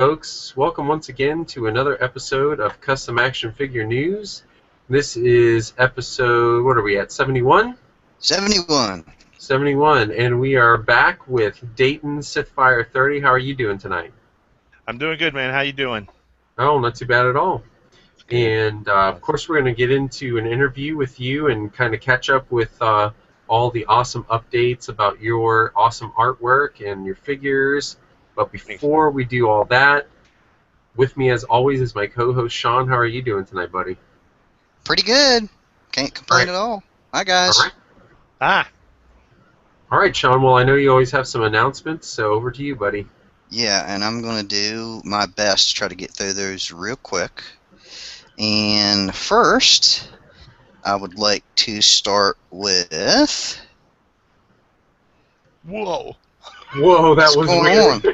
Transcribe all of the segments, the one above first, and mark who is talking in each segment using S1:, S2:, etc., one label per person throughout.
S1: folks. Welcome once again to another episode of Custom Action Figure News. This is episode, what are we at, 71?
S2: 71.
S1: 71, and we are back with Dayton Sith Fire 30. How are you doing tonight?
S3: I'm doing good, man. How you doing?
S1: Oh, not too bad at all.
S3: Good.
S1: And, of course, we're going to get into an interview with you and kind of catch up with all the awesome updates about your awesome artwork and your figures. But before we do all that, with me as always is my co-host Shawn. How are you doing tonight, buddy?
S2: Pretty good. Can't complain at all. Hi, guys.
S1: All right.
S3: Ah.
S1: All right, Shawn. Well, I know you always have some announcements, so over to you, buddy.
S2: Yeah, and I'm going to do my best to try to get through those real quick. And first, I would like to start with...
S3: Whoa.
S1: Whoa, that was
S2: weird.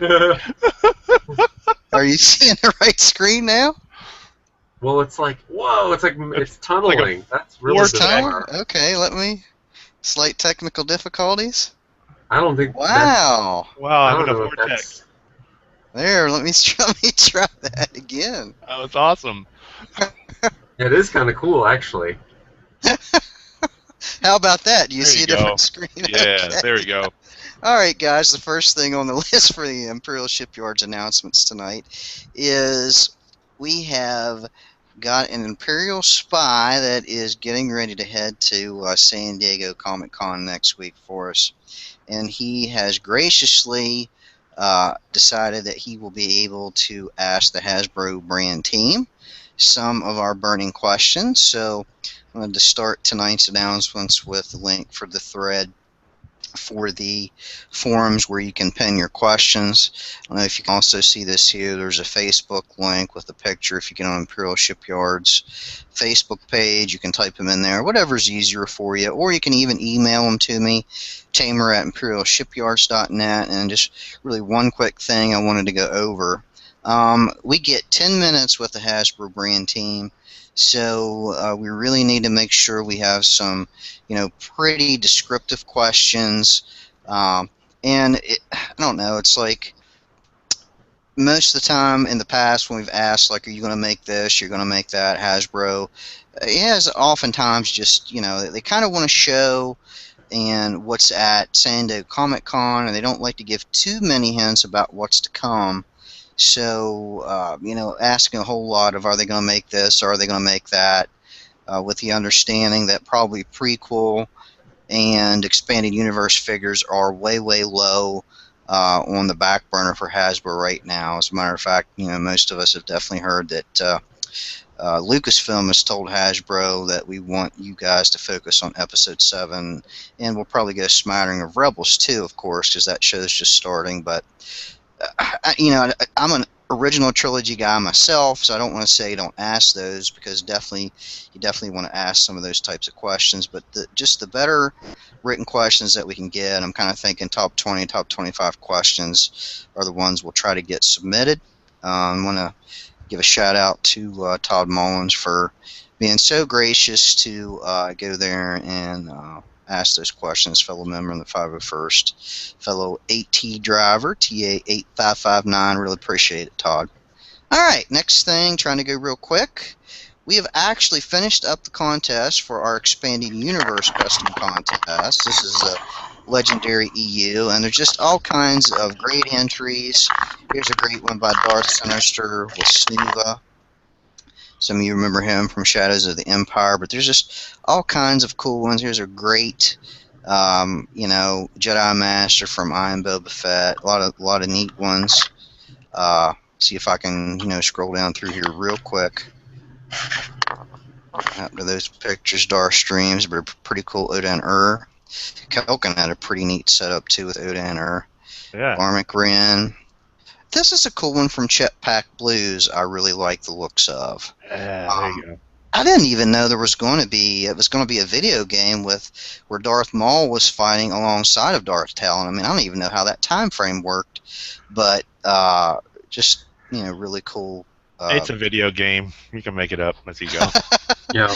S2: Are you seeing the right screen now?
S1: Well, it's like, whoa, it's tunneling.
S3: Like
S1: that's really
S2: bizarre. Okay, let me... Slight technical difficulties.
S1: I don't think...
S2: Wow.
S3: Wow, I'm in a vortex.
S2: There, let me try that again.
S3: That was awesome.
S1: It is kind of cool, actually.
S2: How about that? Do you
S3: There
S2: see
S3: you
S2: a different
S3: go.
S2: screen?
S3: Yeah,
S2: Okay.
S3: there you go.
S2: Alright guys, the first thing on the list for the Imperial Shipyards announcements tonight is we have got an Imperial Spy that is getting ready to head to San Diego Comic-Con next week for us. And he has graciously decided that he will be able to ask the Hasbro Brand Team some of our burning questions. So I'm going to start tonight's announcements with the link for the thread for the forums where you can pin your questions. I don't know if you can also see this here. There's a Facebook link with a picture. If you get on Imperial Shipyards Facebook page, you can type them in there, whatever's easier for you, or you can even email them to me, tamer@imperialshipyards.net. And just really one quick thing I wanted to go over. We get 10 minutes with the Hasbro Brand Team, so we really need to make sure we have some, pretty descriptive questions. I don't know, it's like most of the time in the past when we've asked, like, are you going to make this, you're going to make that, Hasbro, it has oftentimes just, they kind of want to show and what's at San Diego Comic-Con, and they don't like to give too many hints about what's to come. So, asking a whole lot of are they going to make this or are they going to make that, with the understanding that probably prequel and expanded universe figures are way, way low on the back burner for Hasbro right now. As a matter of fact, most of us have definitely heard that Lucasfilm has told Hasbro that we want you guys to focus on Episode 7, and we'll probably get a smattering of Rebels too, of course, because that show's just starting, but I'm an original trilogy guy myself, so I don't want to say don't ask those, because you definitely want to ask some of those types of questions. But just the better written questions that we can get, I'm kind of thinking top 20, top 25 questions are the ones we'll try to get submitted. I want to give a shout out to Todd Mullins for being so gracious to go there and ask those questions, fellow member in the 501st, fellow AT driver, TA8559. Really appreciate it, Todd. Alright, next thing, trying to go real quick. We have actually finished up the contest for our Expanding Universe Custom Contest. This is a Legendary EU, and there's just all kinds of great entries. Here's a great one by Darth Sinister with Snuva. Some of you remember him from Shadows of the Empire, but there's just all kinds of cool ones. Here's a great, Jedi Master from I Am Boba Fett. A lot of neat ones. See if I can, scroll down through here real quick. After those pictures, Darth Streams, but a pretty cool Odan Ur. Kelkin had a pretty neat setup too with Odan Ur.
S3: Yeah.
S2: Armic Ren. This is a cool one from Jetpack Blues. I really like the looks of.
S3: Yeah, there you go.
S2: I didn't even know there was going to be a video game where Darth Maul was fighting alongside of Darth Talon. I mean, I don't even know how that time frame worked, but just really cool.
S3: It's a video game. You can make it up as you go.
S1: Yeah.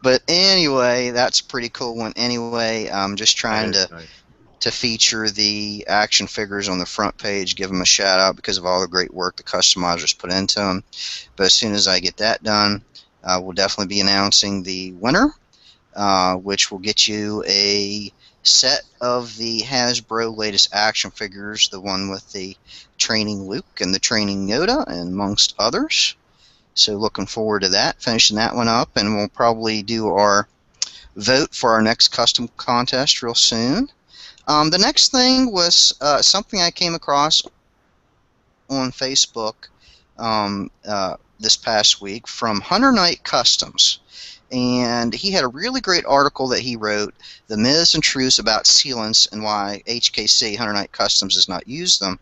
S2: But anyway, that's a pretty cool one. Anyway, I'm just trying to to feature the action figures on the front page, give them a shout out because of all the great work the customizers put into them. But as soon as I get that done, we'll definitely be announcing the winner, which will get you a set of the Hasbro latest action figures, the one with the training Luke and the training Yoda, and amongst others. So looking forward to that, finishing that one up, and we'll probably do our vote for our next custom contest real soon. The next thing was something I came across on Facebook this past week from Hunter Knight Customs. And he had a really great article that he wrote, The Myths and Truths About Sealants and Why HKC, Hunter Knight Customs, does not use them.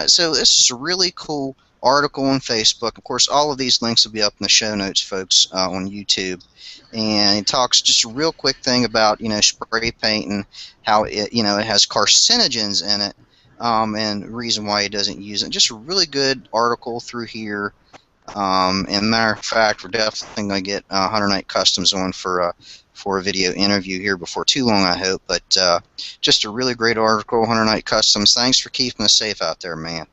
S2: So this is a really cool article on Facebook. Of course, all of these links will be up in the show notes, folks, on YouTube. And he talks just a real quick thing about, spray paint and how it, it has carcinogens in it, and the reason why he doesn't use it. Just a really good article through here. And matter of fact, we're definitely going to get Hunter Knight Customs on for a video interview here before too long, I hope. But just a really great article, Hunter Knight Customs. Thanks for keeping us safe out there, man.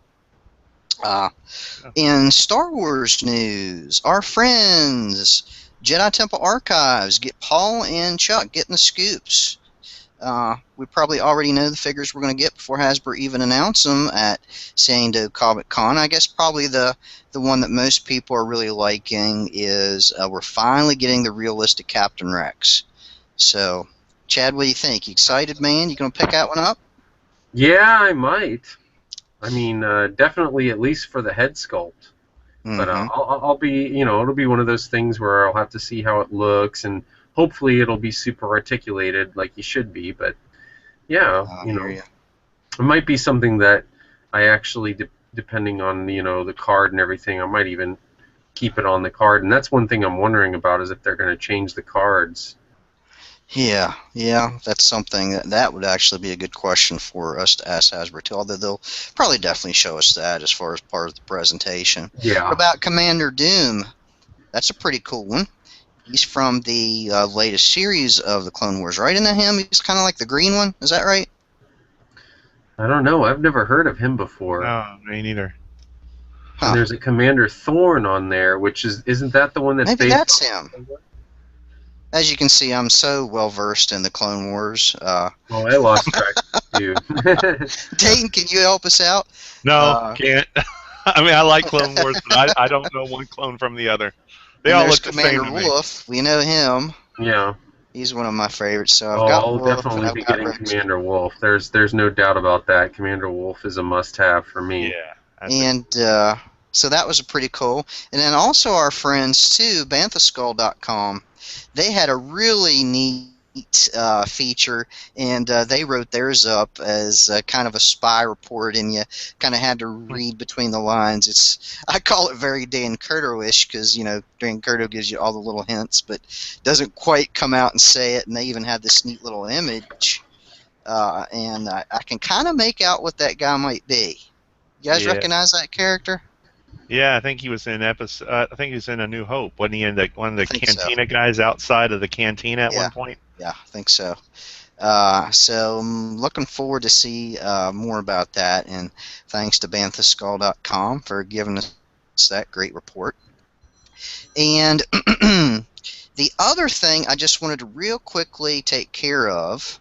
S2: In Star Wars news, our friends Jedi Temple Archives get Paul and Chuck getting the scoops. We probably already know the figures we're going to get before Hasbro even announce them at San Diego Comic Con. I guess probably the one that most people are really liking is we're finally getting the realistic Captain Rex. So, Chad, what do you think? You excited, man? You going to pick that one up?
S1: Yeah, I might. I mean, definitely at least for the head sculpt. But I'll be, it'll be one of those things where I'll have to see how it looks, and hopefully it'll be super articulated like you should be. But yeah, it might be something that I actually, depending on the card and everything, I might even keep it on the card. And that's one thing I'm wondering about, is if they're going to change the cards.
S2: Yeah, that's something that would actually be a good question for us to ask Hasbro too, although they'll probably definitely show us that as far as part of the presentation.
S1: Yeah.
S2: What about Commander Doom? That's a pretty cool one. He's from the latest series of the Clone Wars, right? Isn't him? He's kind of like the green one. Is that right?
S1: I don't know. I've never heard of him before.
S3: No, me neither.
S1: And there's a Commander Thorn on there, which isn't that the one that's
S2: maybe
S1: based
S2: that's him. As you can see, I'm so well versed in the Clone Wars.
S1: Well, I lost track too.
S2: Dayton, can you help us out?
S3: No, can't. I mean, I like Clone Wars, but I don't know one clone from the other. They all look the same to me.
S2: Commander Wolf. We know him.
S1: Yeah.
S2: He's one of my favorites. So I've got
S1: I'll
S2: Wolf,
S1: definitely be getting Commander Wolf. There's no doubt about that. Commander Wolf is a must-have for me.
S3: Yeah.
S2: And so that was pretty cool. And then also our friends too, Banthaskull.com. They had a really neat feature, and they wrote theirs up as kind of a spy report, and you kind of had to read between the lines. I call it very Dan Curto-ish because Dan Curto gives you all the little hints, but doesn't quite come out and say it. And they even had this neat little image, and I can kind of make out what that guy might be. You guys recognize that character?
S3: Yeah, I think he was in I think he was in A New Hope. Wasn't he in one of the cantina guys outside of the cantina at one point?
S2: Yeah, I think so. So I'm looking forward to see more about that, and thanks to Banthaskull.com for giving us that great report. And the other thing I just wanted to real quickly take care of,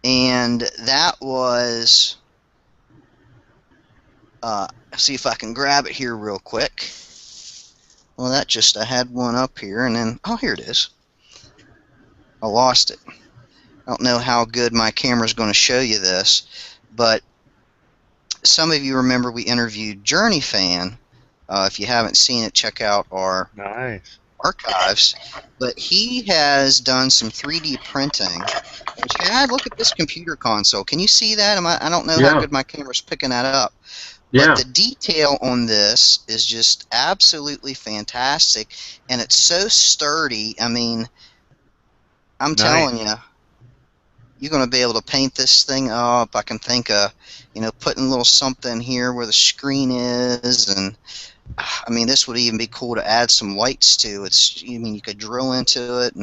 S2: and that was... see if I can grab it here real quick. Well, I had one up here, and then, here it is. I lost it. I don't know how good my camera's going to show you this, but some of you remember we interviewed Journey Fan. If you haven't seen it, check out our archives. But he has done some 3D printing. Chad, look at this computer console. Can you see that? I don't know how good my camera's picking that up. But the detail on this is just absolutely fantastic, and it's so sturdy. I mean, I'm telling you, you're going to be able to paint this thing up. I can think of, putting a little something here where the screen is, and I mean, this would even be cool to add some lights to. You could drill into it,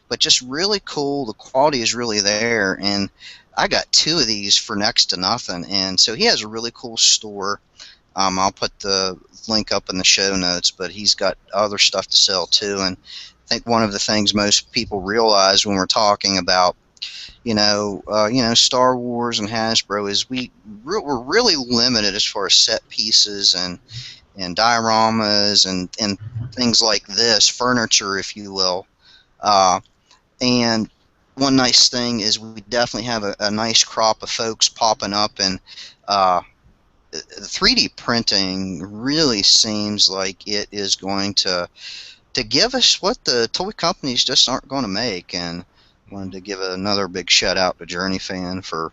S2: but just really cool. The quality is really there, and I got 2 of these for next to nothing, and so he has a really cool store. I'll put the link up in the show notes, but he's got other stuff to sell too. And I think one of the things most people realize when we're talking about, Star Wars and Hasbro is we're really limited as far as set pieces and dioramas and things like this, furniture, if you will. And one nice thing is we definitely have a nice crop of folks popping up, and 3D printing really seems like it is going to give us what the toy companies just aren't going to make. And wanted to give another big shout out to Journey Fan for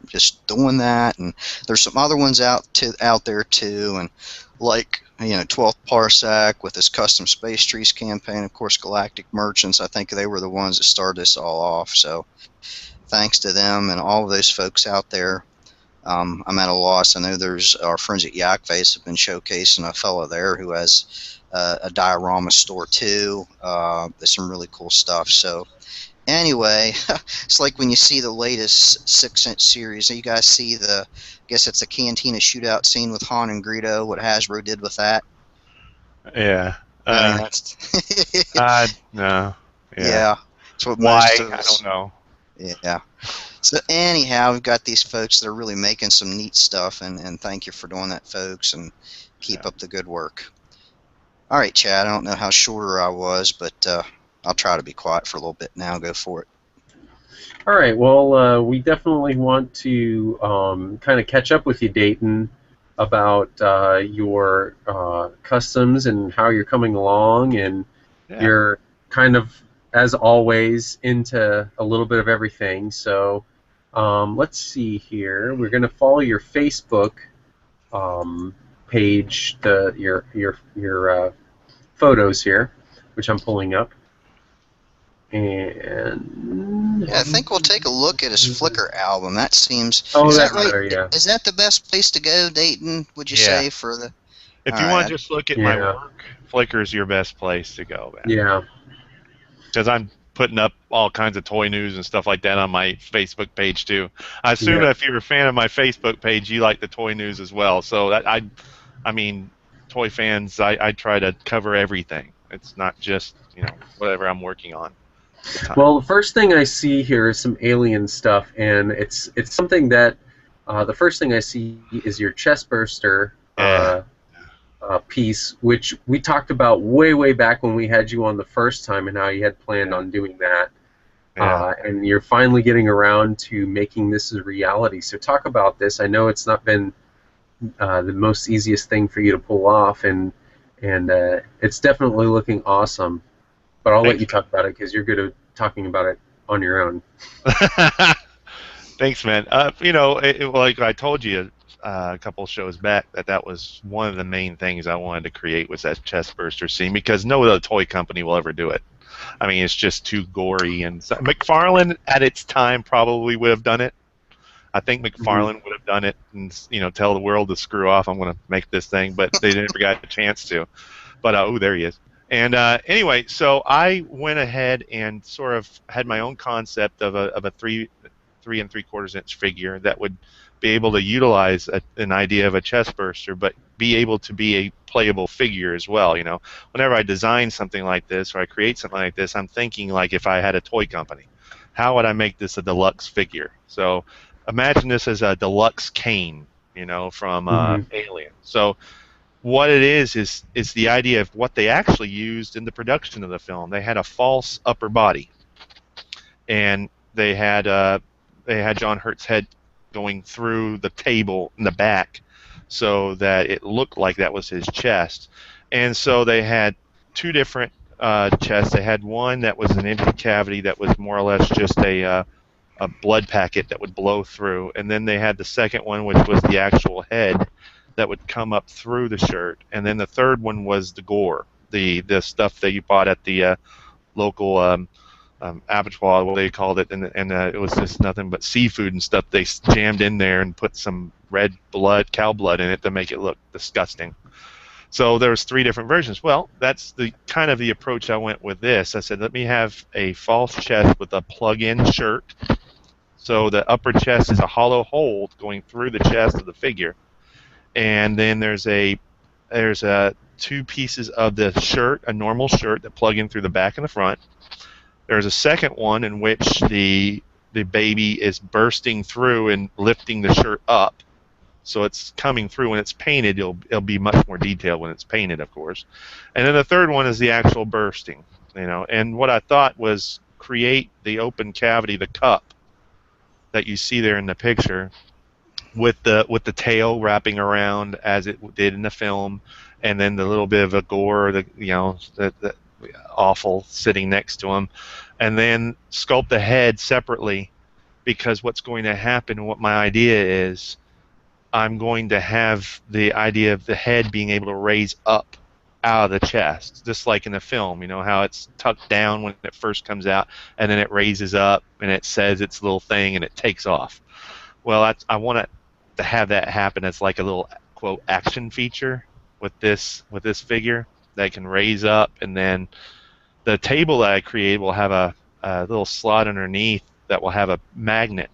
S2: just doing that. And there's some other ones out there too, and like 12th Parsec with his custom Space Trees campaign. Of course, Galactic Merchants, I think they were the ones that started this all off. So thanks to them and all of those folks out there. I'm at a loss. I know there's our friends at Yak Face have been showcasing a fellow there who has a diorama store too. There's some really cool stuff. So anyway, it's like when you see the latest 6-inch series. You guys see I guess it's a Cantina shootout scene with Han and Greedo. What Hasbro did with that?
S3: Yeah.
S2: No.
S3: Yeah.
S2: Yeah. That's what
S3: Why?
S2: Most of us,
S3: I don't know.
S2: Yeah. So anyhow, we've got these folks that are really making some neat stuff, and thank you for doing that, folks, and keep up the good work. All right, Chad, I don't know how shorter I was, but I'll try to be quiet for a little bit now. Go for it.
S1: All right, well, we definitely want to kind of catch up with you, Dayton, about your customs and how you're coming along, and you're kind of, as always, into a little bit of everything. So let's see here. We're going to follow your Facebook page, your photos here, which I'm pulling up. And
S2: yeah, I think we'll take a look at his Flickr album. That seems.
S1: Oh,
S2: is
S1: that's
S2: that right?
S1: better, yeah.
S2: Is that the best place to go, Dayton? Would you say for the?
S3: If you want to just look at my work, Flickr's your best place to go, man.
S1: Yeah.
S3: Because I'm putting up all kinds of toy news and stuff like that on my Facebook page too. I assume that if you're a fan of my Facebook page, you like the toy news as well. So that I mean, toy fans, I try to cover everything. It's not just whatever I'm working on.
S1: Well, the first thing I see here is some alien stuff, and it's something that the first thing I see is your chestburster piece, which we talked about way back when we had you on the first time, and how you had planned on doing that. And you're finally getting around to making this a reality. So talk about this. I know it's not been the most easiest thing for you to pull off, and it's definitely looking awesome. But I'll let you talk about it because you're good at talking about it on your own.
S3: Thanks, man. Like I told you a couple shows back, that was one of the main things I wanted to create, was that chestburster scene, because no other toy company will ever do it. I mean, it's just too gory. And McFarlane at its time probably would have done it. I think McFarlane would have done it and tell the world to screw off. I'm going to make this thing, but they never got a chance to. But oh, there he is. And anyway, so I went ahead and sort of had my own concept of a 3 3/4 inch figure that would be able to utilize an idea of a chestburster, but be able to be a playable figure as well. Whenever I design something like this or I create something like this, I'm thinking like if I had a toy company, how would I make this a deluxe figure? So imagine this as a deluxe Kane, from Alien. So what it is the idea of what they actually used in the production of the film. They had a false upper body, and they had John Hurt's head going through the table in the back, so that it looked like that was his chest. And so they had 2 different chests. They had one that was an empty cavity that was more or less just a blood packet that would blow through, and then they had the second one, which was the actual head that would come up through the shirt, and then the third one was the gore, the stuff that you bought at the local abattoir, what they called it, and it was just nothing but seafood and stuff they jammed in there and put some red blood, cow blood in it to make it look disgusting. So there was 3 different versions. Well, that's the kind of the approach I went with this. I said, let me have a false chest with a plug-in shirt So the upper chest is a hollow hole going through the chest of the figure, and then there's two pieces of the shirt, a normal shirt that plug in through the back and the front. There's a second one in which the baby is bursting through and lifting the shirt up. So it's coming through. When it's painted, it'll be much more detailed when it's painted, of course. And then the third one is the actual bursting, And what I thought was create the open cavity, the cup that you see there in the picture, with the tail wrapping around as it did in the film, and then the little bit of a gore, the awful sitting next to him, and then sculpt the head separately, because what's going to happen, what my idea is, I'm going to have the idea of the head being able to raise up out of the chest, just like in the film, how it's tucked down when it first comes out, and then it raises up, and it says its little thing, and it takes off. Well, I want to have that happen as like a little, quote, action feature with this figure that can raise up, and then the table that I created will have a little slot underneath that will have a magnet.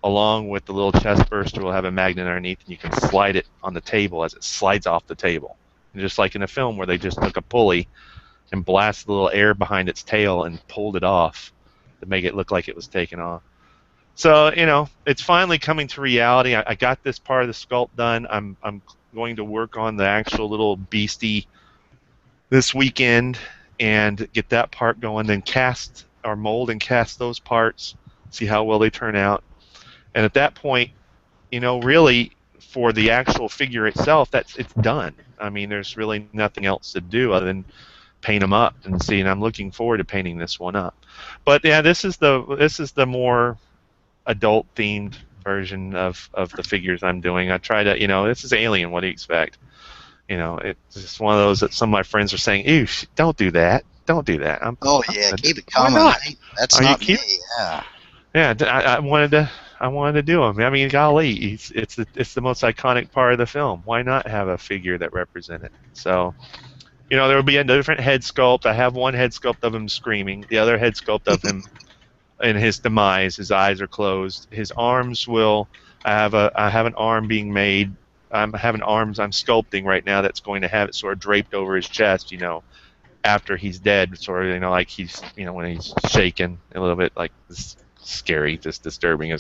S3: Along with the little chestburster will have a magnet underneath, and you can slide it on the table as it slides off the table. And just like in the film where they just took a pulley and blasted the little air behind its tail and pulled it off to make it look like it was taken off. So, it's finally coming to reality. I got this part of the sculpt done. I'm going to work on the actual little beastie this weekend and get that part going, then cast or mold and cast those parts, see how well they turn out. And at that point, really for the actual figure itself, it's done. I mean, there's really nothing else to do other than paint them up and see. And I'm looking forward to painting this one up. But yeah, this is the more adult themed version of the figures I'm doing. I try to, this is Alien. What do you expect? It's just one of those that some of my friends are saying, "Ew, don't do that. Don't do that."
S2: Keep it coming. That's not me. Yeah.
S3: Yeah, I wanted to do them. I mean, golly, it's the most iconic part of the film. Why not have a figure that represented it? So, there will be a different head sculpt. I have one head sculpt of him screaming. The other head sculpt of him in his demise. His eyes are closed. His arms will. I have an arm being made. I'm sculpting right now that's going to have it sort of draped over his chest. After he's dead, sort of. Like he's. When he's shaken a little bit, like this. Scary, just disturbing.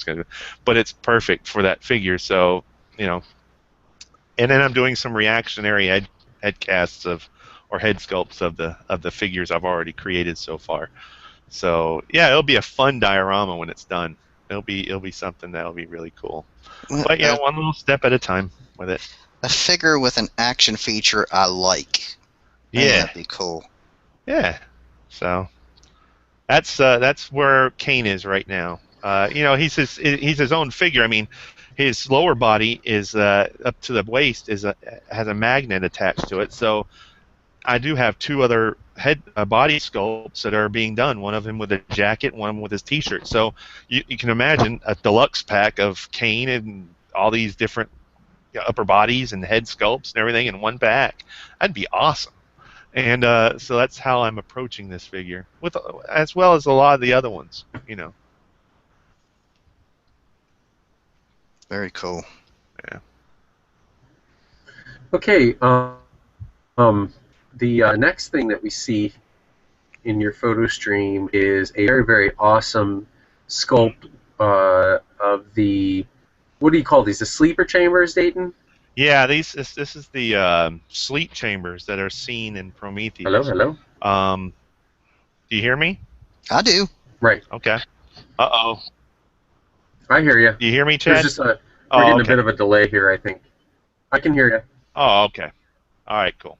S3: But it's perfect for that figure. So, and then I'm doing some reactionary head casts or head sculpts of the figures I've already created so far. So yeah, it'll be a fun diorama when it's done. It'll be something that'll be really cool. But one little step at a time with it.
S2: A figure with an action feature I like.
S3: Yeah,
S2: that'd be cool.
S3: Yeah. So. That's where Kane is right now. He's his own figure. I mean, his lower body is up to the waist has a magnet attached to it. So I do have two other body sculpts that are being done. One of him with a jacket, one with his T-shirt. So you can imagine a deluxe pack of Kane and all these different upper bodies and head sculpts and everything in one pack. That'd be awesome. And so that's how I'm approaching this figure, as well as a lot of the other ones,
S2: Very cool.
S3: Yeah.
S1: Okay. The next thing that we see in your photo stream is a very, very awesome sculpt of the. What do you call these? The sleeper chambers, Dayton?
S3: Yeah, this is the sleep chambers that are seen in Prometheus.
S1: Hello.
S3: Do you hear me?
S2: I do.
S1: Right.
S3: Okay. Uh-oh.
S1: I hear you.
S3: Do you hear me, Chad?
S1: There's just we're getting a bit of a delay here, I think. I can hear you.
S3: Oh, okay. All right, cool.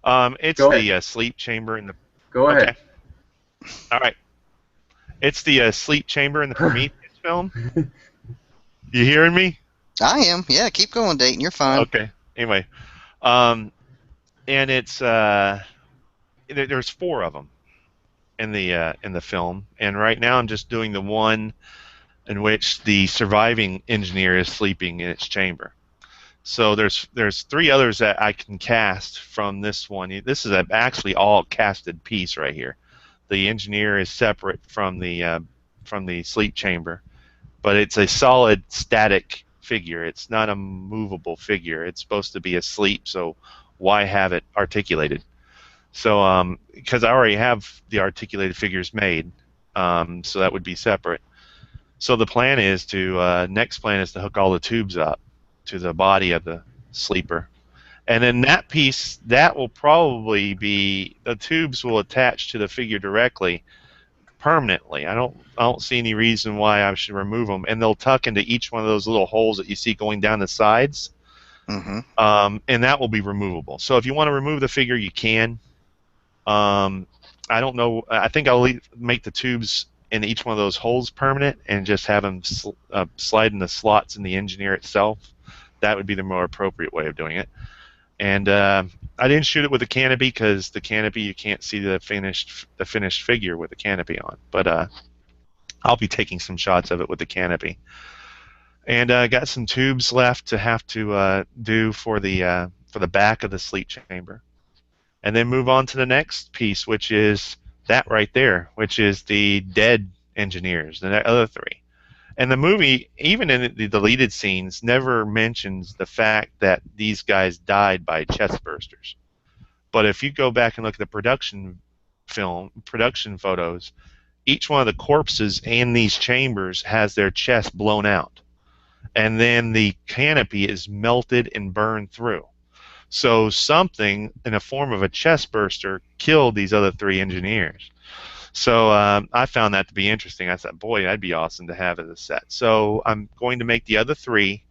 S3: It's the sleep chamber in the.
S1: Go ahead.
S3: All right. It's the sleep chamber in the Prometheus film. You hearing me?
S2: I am. Yeah, keep going, Dayton. You're fine.
S3: Okay. Anyway, and it's there's 4 of them in the film, and right now I'm just doing the one in which the surviving engineer is sleeping in its chamber. So there's 3 others that I can cast from this one. This is actually all casted piece right here. The engineer is separate from the from the sleep chamber, but it's a solid static figure. It's not a movable figure. It's supposed to be asleep, so why have it articulated? So because I already have the articulated figures made, so that would be separate. So the plan is to next plan is to hook all the tubes up to the body of the sleeper, and then that piece that will probably be the tubes will attach to the figure directly permanently. I don't see any reason why I should remove them, and they'll tuck into each one of those little holes that you see going down the sides, and that will be removable. So if you want to remove the figure, you can. I don't know. I think I'll make the tubes in each one of those holes permanent and just have them slide in the slots in the engineer itself. That would be the more appropriate way of doing it. And I didn't shoot it with a canopy because the canopy you can't see the finished figure with the canopy on. But I'll be taking some shots of it with the canopy. And got some tubes left to have to do for the back of the sleep chamber. And then move on to the next piece, which is that right there, which is the dead engineers, the other three. And the movie, even in the deleted scenes, never mentions the fact that these guys died by chestbursters. But if you go back and look at the production photos, each one of the corpses in these chambers has their chest blown out. And then the canopy is melted and burned through. So something in the form of a chestburster killed these other three engineers. So I found that to be interesting. I thought, boy, that'd be awesome to have as a set. So I'm going to make the other three.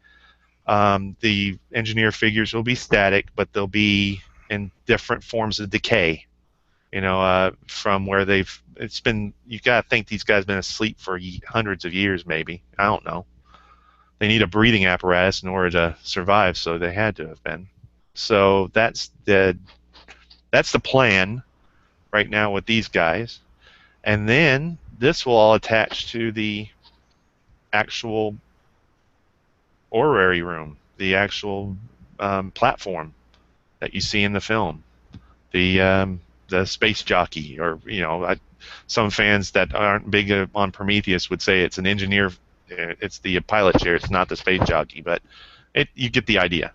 S3: The engineer figures will be static, but they'll be in different forms of decay. From where it's been. You gotta think these guys have been asleep for hundreds of years, maybe. I don't know. They need a breathing apparatus in order to survive, so they had to have been. So that's the plan right now with these guys. And then this will all attach to the actual orrery room, the actual platform that you see in the film, the space jockey, or some fans that aren't big on Prometheus would say it's an engineer, it's the pilot chair, it's not the space jockey, but you get the idea.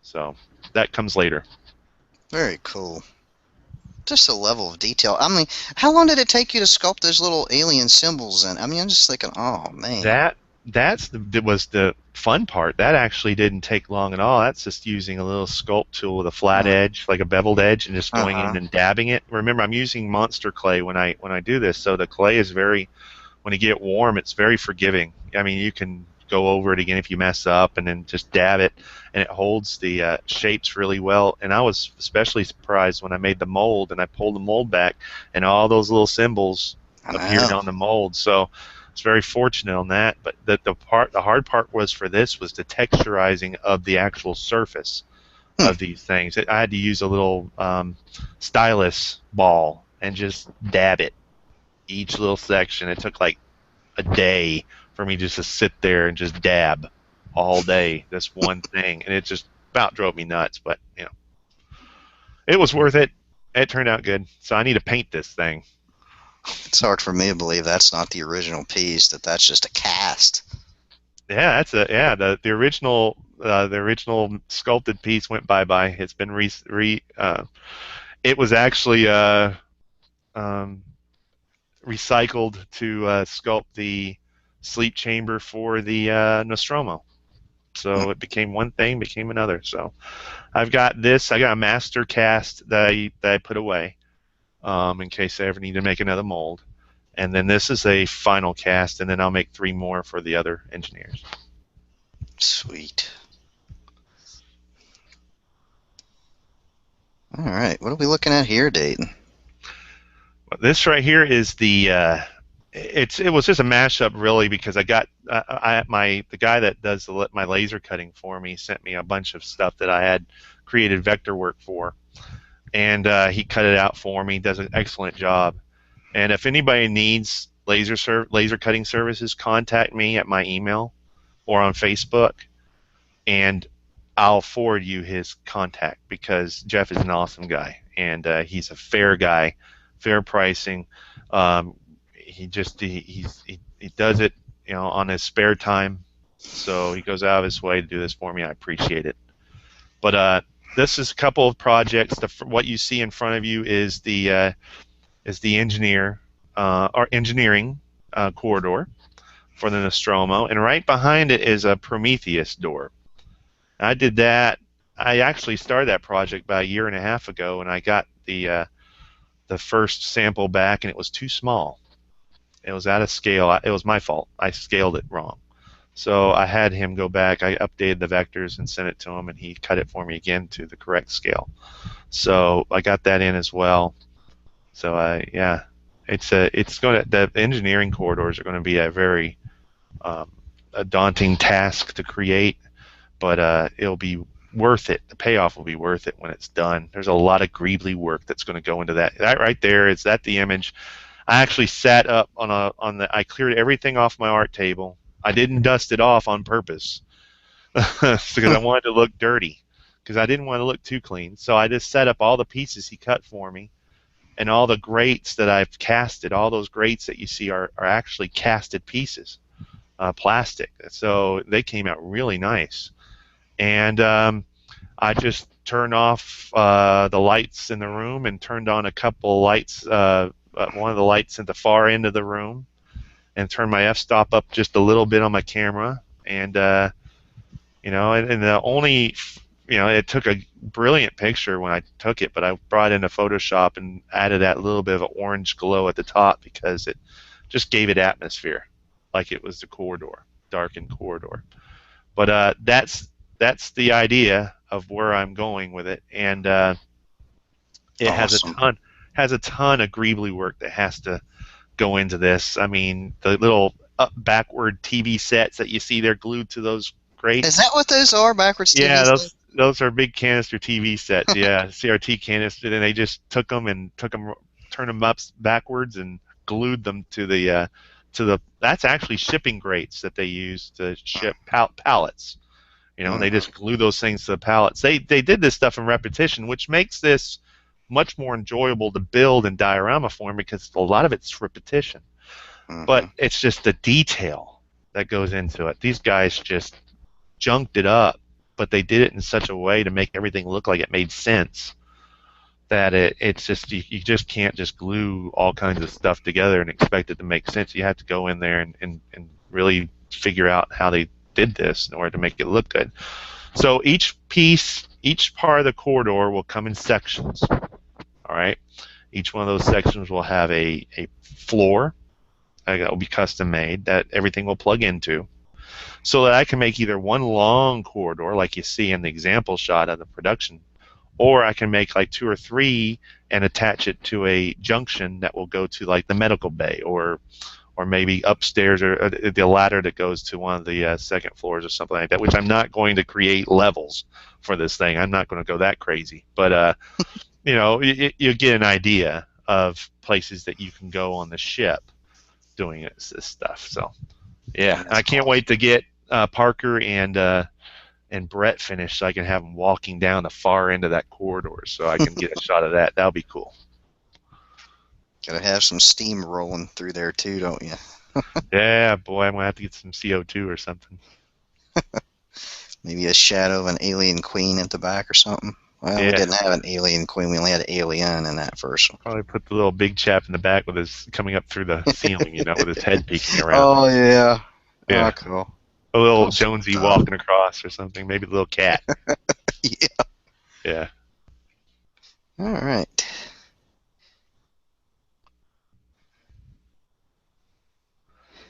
S3: So that comes later. Very
S2: cool. Just the level of detail. I mean, how long did it take you to sculpt those little alien symbols in? I mean, I'm just thinking, oh man.
S3: That was the fun part. That actually didn't take long at all. That's just using a little sculpt tool with a flat edge, like a beveled edge, and just going in and dabbing it. Remember, I'm using monster clay when I do this, so the clay is when you get it warm, it's very forgiving. I mean, you can go over it again if you mess up, and then just dab it, and it holds the shapes really well. And I was especially surprised when I made the mold and I pulled the mold back, and all those little symbols appeared on the mold. So it's very fortunate on that. But the hard part was for this was the texturizing of the actual surface of these things. I had to use a little stylus ball and just dab it each little section. It took like a day for me just to sit there and just dab all day this one thing, and it just about drove me nuts. But it was worth it. It turned out good. So I need to paint this thing.
S2: It's hard for me to believe that's not the original piece. That's just a cast.
S3: Yeah, the original sculpted piece went bye. It's been it was actually recycled to sculpt the sleep chamber for the Nostromo. So it became one thing, became another. So I've got this. I got a master cast that I put away in case I ever need to make another mold. And then this is a final cast, and then I'll make 3 more for the other engineers.
S2: Sweet. All right, what are we looking at here, Dayton?
S3: Well, this right here is the it was just a mashup, really, because I got the guy that does my laser cutting for me sent me a bunch of stuff that I had created vector work for, and he cut it out for me. Does an excellent job. And if anybody needs laser cutting services, contact me at my email or on Facebook, and I'll forward you his contact, because Jeff is an awesome guy, and he's a fair guy, fair pricing. he does it, on his spare time. So he goes out of his way to do this for me. I appreciate it. But this is a couple of projects. What you see in front of you is the engineering corridor for the Nostromo, and right behind it is a Prometheus door. I did that. I actually started that project about a year and a half ago, and I got the first sample back, and it was too small. It was out of scale. It was my fault. I scaled it wrong. So I had him go back. I updated the vectors and sent it to him, and he cut it for me again to the correct scale. So I got that in as well. So the engineering corridors are going to be a very a daunting task to create, but it'll be worth it. The payoff will be worth it when it's done. There's a lot of greebly work that's going to go into that. That right there, is that the image? I actually sat up I cleared everything off my art table. I didn't dust it off on purpose because I wanted to look dirty, because I didn't want to look too clean. So I just set up all the pieces he cut for me, and all the grates that I've casted. All those grates that you see are actually casted pieces, plastic. So they came out really nice. And I just turned off the lights in the room and turned on a couple lights, one of the lights at the far end of the room, and turned my f-stop up just a little bit on my camera. And and the only, it took a brilliant picture when I took it, but I brought into Photoshop and added that little bit of an orange glow at the top because it just gave it atmosphere, like it was the corridor, darkened corridor. But that's the idea of where I'm going with it, and it
S2: Awesome.
S3: has a ton of greebly work that has to go into this. I mean, the little backward TV sets that you see there glued to those grates.
S2: Is that what those are, backwards TV
S3: Yeah,
S2: sets?
S3: those are big canister TV sets. Yeah, CRT canister. And they just turned them up backwards and glued them to the That's actually shipping grates that they use to ship pallets. And they just glue those things to the pallets. They did this stuff in repetition, which makes this much more enjoyable to build in diorama form because a lot of it's repetition. But it's just the detail that goes into it. These guys just junked it up, but they did it in such a way to make everything look like it made sense that it's just you just can't just glue all kinds of stuff together and expect it to make sense. You have to go in there and really figure out how they did this in order to make it look good. So each part of the corridor will come in sections. All right, each one of those sections will have a floor that will be custom made that everything will plug into, so that I can make either one long corridor like you see in the example shot of the production, or I can make like 2 or 3 and attach it to a junction that will go to like the medical bay, or maybe upstairs, or the ladder that goes to one of the second floors or something like that, which I'm not going to create levels for this thing. I'm not going to go that crazy. But, you get an idea of places that you can go on the ship doing this stuff. So, yeah, I can't wait to get Parker and Brett finished so I can have them walking down the far end of that corridor so I can get a shot of that. That'll be cool.
S2: Gotta have some steam rolling through there too, don't you?
S3: Yeah, boy, I'm gonna have to get some CO2 or something.
S2: Maybe a shadow of an alien queen at the back or something. Well,
S3: Yeah.
S2: We didn't have an alien queen. We only had an alien in that first one.
S3: Probably put the little big chap in the back with his coming up through the ceiling, with his head peeking around.
S2: Oh yeah.
S3: Yeah.
S2: Oh, cool.
S3: A little
S2: Cool
S3: Jonesy
S2: stuff.
S3: walking across or something. Maybe the little cat.
S2: Yeah.
S3: Yeah.
S2: All right.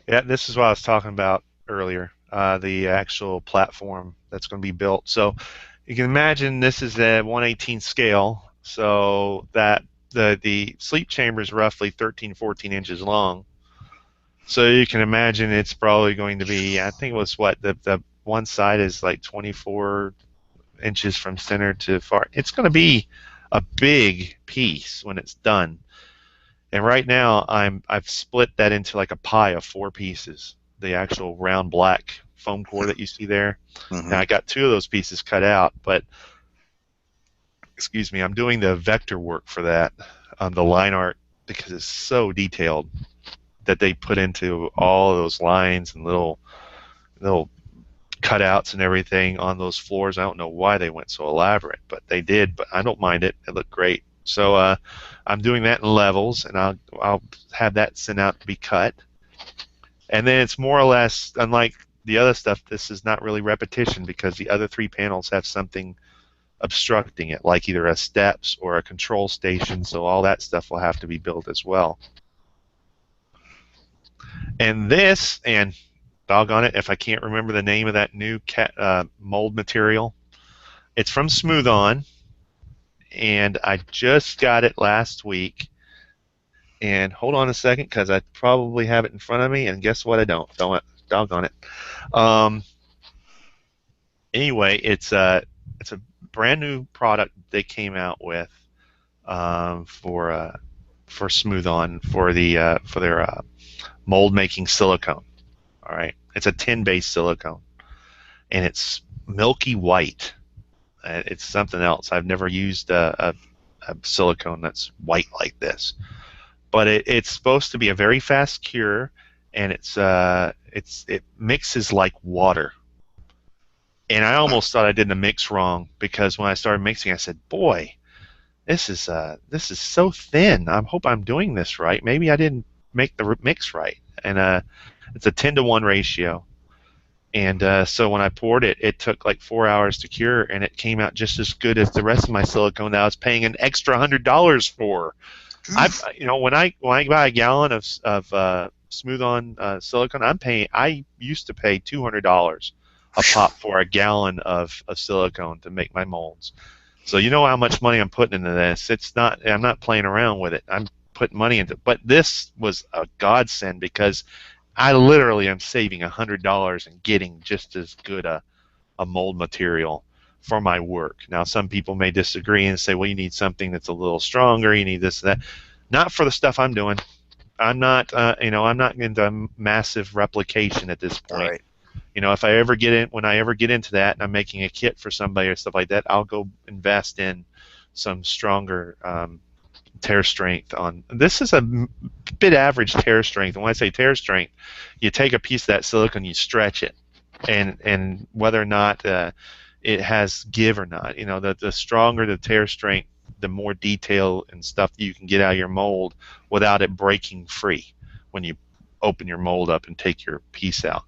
S3: Yeah, this is what I was talking about earlier, the actual platform that's going to be built. So you can imagine this is a 1/18 scale, so that the sleep chamber is roughly 13, 14 inches long. So you can imagine it's probably going to be, I think it was the one side is like 24 inches from center to far. It's going to be a big piece when it's done. And right now, I've split that into like a pie of 4 pieces. The actual round black foam core that you see there.
S2: Mm-hmm.
S3: And I got 2 of those pieces cut out, but excuse me, I'm doing the vector work for that on the line art because it's so detailed. that they put into all of those lines and little cutouts and everything on those floors. I don't know why they went so elaborate, but they did. But I don't mind it. It looked great. So I'm doing that in levels, and I'll have that sent out to be cut. And then it's more or less, unlike the other stuff, this is not really repetition because the other 3 panels have something obstructing it, like either a steps or a control station. So all that stuff will have to be built as well. And this, and doggone it, if I can't remember the name of that new mold material, it's from Smooth On, and I just got it last week. And hold on a second, because I probably have it in front of me, and guess what? I don't. Doggone it. Anyway, it's a brand new product they came out with for Smooth On for their mold making silicone. All right, it's a tin-based silicone, and it's milky white. It's something else. I've never used a silicone that's white like this, but it's supposed to be a very fast cure, and it mixes like water. And I almost thought I did the mix wrong, because when I started mixing, I said, "Boy, this is so thin. I hope I'm doing this right. Maybe I didn't make the mix right." And it's a 10-to-1 ratio. And so when I poured it, it took like 4 hours to cure, and it came out just as good as the rest of my silicone that I was paying an extra $100 for. When I buy a gallon of Smooth On silicone, I used to pay $200 a pop for a gallon of silicone to make my molds. So you know how much money I'm putting into this. I'm not playing around with it. I'm putting money into it. But this was a godsend, because I literally am saving $100 and getting just as good a mold material for my work. Now, some people may disagree and say, well, you need something that's a little stronger, you need this and that. Not for the stuff I'm doing. I'm not into massive replication at this point.
S2: Right.
S3: If I ever when I ever get into that and I'm making a kit for somebody or stuff like that, I'll go invest in some stronger tear strength on. This is a bit average tear strength. And when I say tear strength, you take a piece of that silicone, you stretch it, and whether or not it has give or not. The stronger the tear strength, the more detail and stuff that you can get out of your mold without it breaking free when you open your mold up and take your piece out.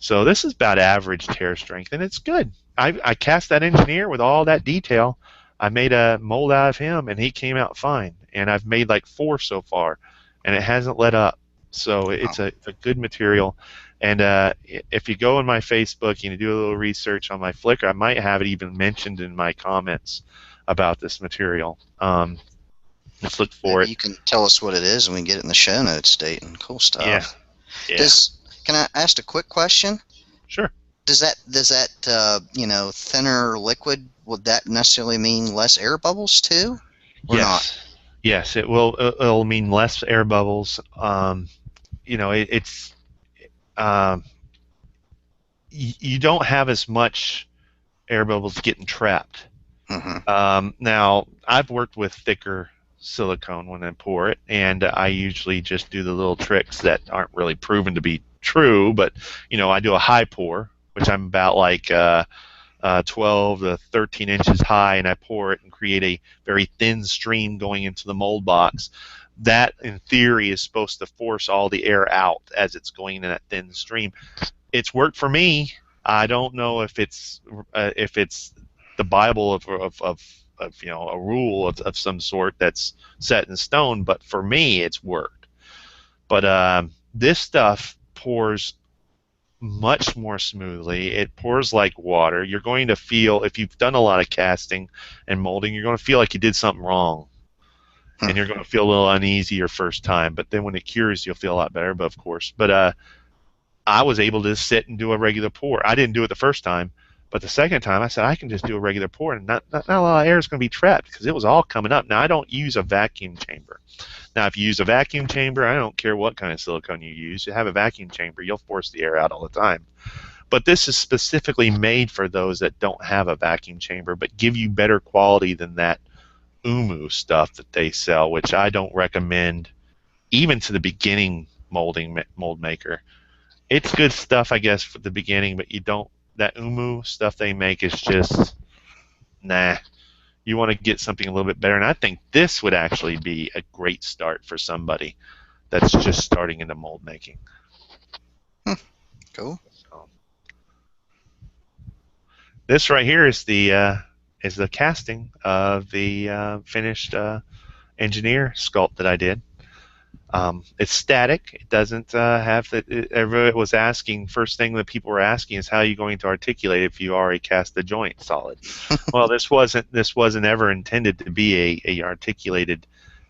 S3: So this is about average tear strength, and it's good. I cast that engineer with all that detail. I made a mold out of him, and he came out fine. And I've made like 4 so far, and it hasn't let up. So it's a good material. And if you go on my Facebook and you do a little research on my Flickr, I might have it even mentioned in my comments about this material. Let's look for it.
S2: You can tell us what it is, and we can get it in the show notes, Dayton. Cool stuff.
S3: Yeah.
S2: Can I ask a quick question?
S3: Sure.
S2: Does that thinner liquid, would that necessarily mean less air bubbles too, or not?
S3: Yes, it will. It'll mean less air bubbles. You don't have as much air bubbles getting trapped.
S2: Mm-hmm.
S3: Now, I've worked with thicker silicone when I pour it, and I usually just do the little tricks that aren't really proven to be true, but I do a high pour, which I'm about like 12 to 13 inches high, and I pour it and create a very thin stream going into the mold box. That, in theory, is supposed to force all the air out as it's going in that thin stream. It's worked for me. I don't know if it's the Bible of a rule of some sort that's set in stone, but for me, it's worked. But this stuff pours much more smoothly. It pours like water. You're going to feel, if you've done a lot of casting and molding, you're going to feel like you did something wrong. And you're going to feel a little uneasy your first time. But then when it cures, you'll feel a lot better, but of course. But I was able to sit and do a regular pour. I didn't do it the first time, but the second time I said I can just do a regular pour, and not a lot of air is going to be trapped because it was all coming up. Now, I don't use a vacuum chamber. Now, if you use a vacuum chamber, I don't care what kind of silicone you use. You have a vacuum chamber, you'll force the air out all the time. But this is specifically made for those that don't have a vacuum chamber, but give you better quality than that Umu stuff that they sell, which I don't recommend even to the beginning mold maker. It's good stuff, I guess, for the beginning, but you don't. That Umu stuff they make is just nah. You want to get something a little bit better, and I think this would actually be a great start for somebody that's just starting into mold making.
S2: Cool.
S3: So, this right here is the casting of the finished engineer sculpt that I did. It's static. It doesn't have the. Everybody was asking. First thing that people were asking is how are you going to articulate if you already cast the joint solid? Well, this wasn't ever intended to be a articulated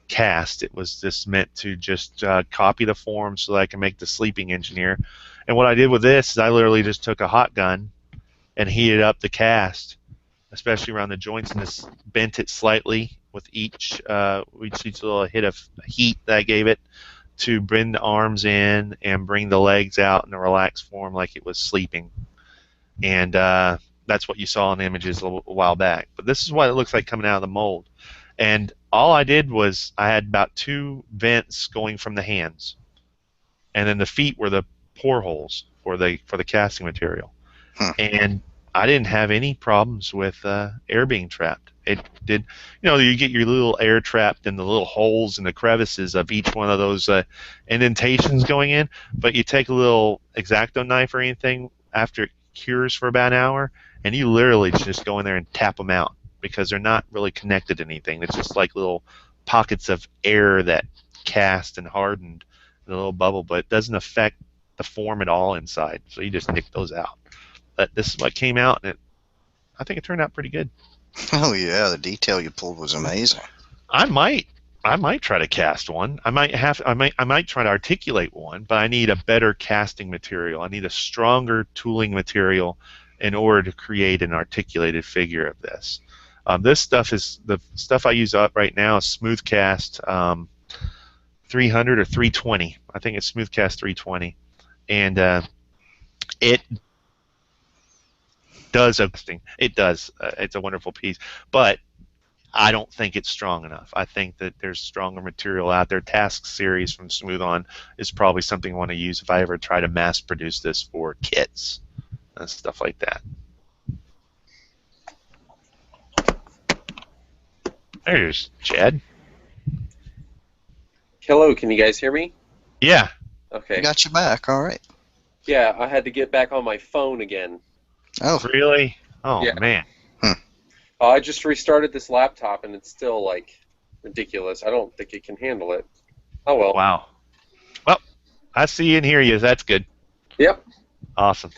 S3: cast. It was just meant to just copy the form so that I can make the sleeping engineer. And what I did with this is I literally just took a hot gun and heated up the cast, especially around the joints, and just bent it slightly with each little hit of heat that I gave it to bring the arms in and bring the legs out in a relaxed form like it was sleeping. And that's what you saw in the images a while back. But this is what it looks like coming out of the mold. And all I did was I had about 2 vents going from the hands, and then the feet were the pore holes for the casting material. And I didn't have any problems with air being trapped. It did, you get your little air trapped in the little holes and the crevices of each one of those indentations going in, but you take a little X-Acto knife or anything after it cures for about an hour, and you literally just go in there and tap them out because they're not really connected to anything. It's just like little pockets of air that cast and hardened in a little bubble, but it doesn't affect the form at all inside, so you just nick those out. But this is what came out, and I think it turned out pretty good.
S2: Oh yeah, the detail you pulled was amazing.
S3: I might try to cast one. I might try to articulate one, but I need a better casting material. I need a stronger tooling material in order to create an articulated figure of this. This stuff is the stuff I use up right now is smooth cast 300 or 320. I think it's smooth cast 320, and it does interesting. It does. It's a wonderful piece, but I don't think it's strong enough. I think that there's stronger material out there. Task series from Smooth On is probably something I want to use if I ever try to mass produce this for kits and stuff like that. There's Chad.
S1: Hello, can you guys hear me?
S3: Yeah.
S1: Okay.
S2: Got you back. All right.
S1: Yeah, I had to get back on my phone again.
S2: Oh,
S3: Really? Oh,
S1: Yeah.
S3: man.
S1: I just restarted this laptop, and it's still, like, ridiculous. I don't think it can handle it. Oh, well.
S3: Wow. Well, I see and hear you. That's good.
S1: Yep.
S3: Awesome.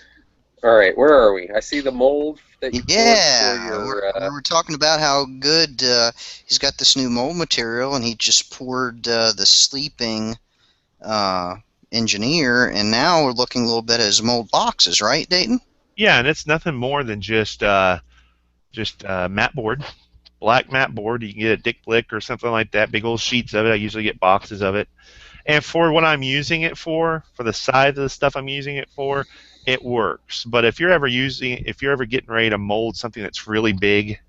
S1: All right, where are we? I see the mold that you poured
S2: yeah.
S1: for
S2: We
S1: your...
S2: were talking about how good he's got this new mold material, and he just poured the sleeping engineer, and now we're looking a little bit at his mold boxes, right, Dayton?
S3: Yeah, and it's nothing more than just mat board, black mat board. You can get a Dick Blick or something like that, big old sheets of it. I usually get boxes of it. And for what I'm using it for the size of the stuff I'm using it for, it works. But if you're ever getting ready to mold something that's really big,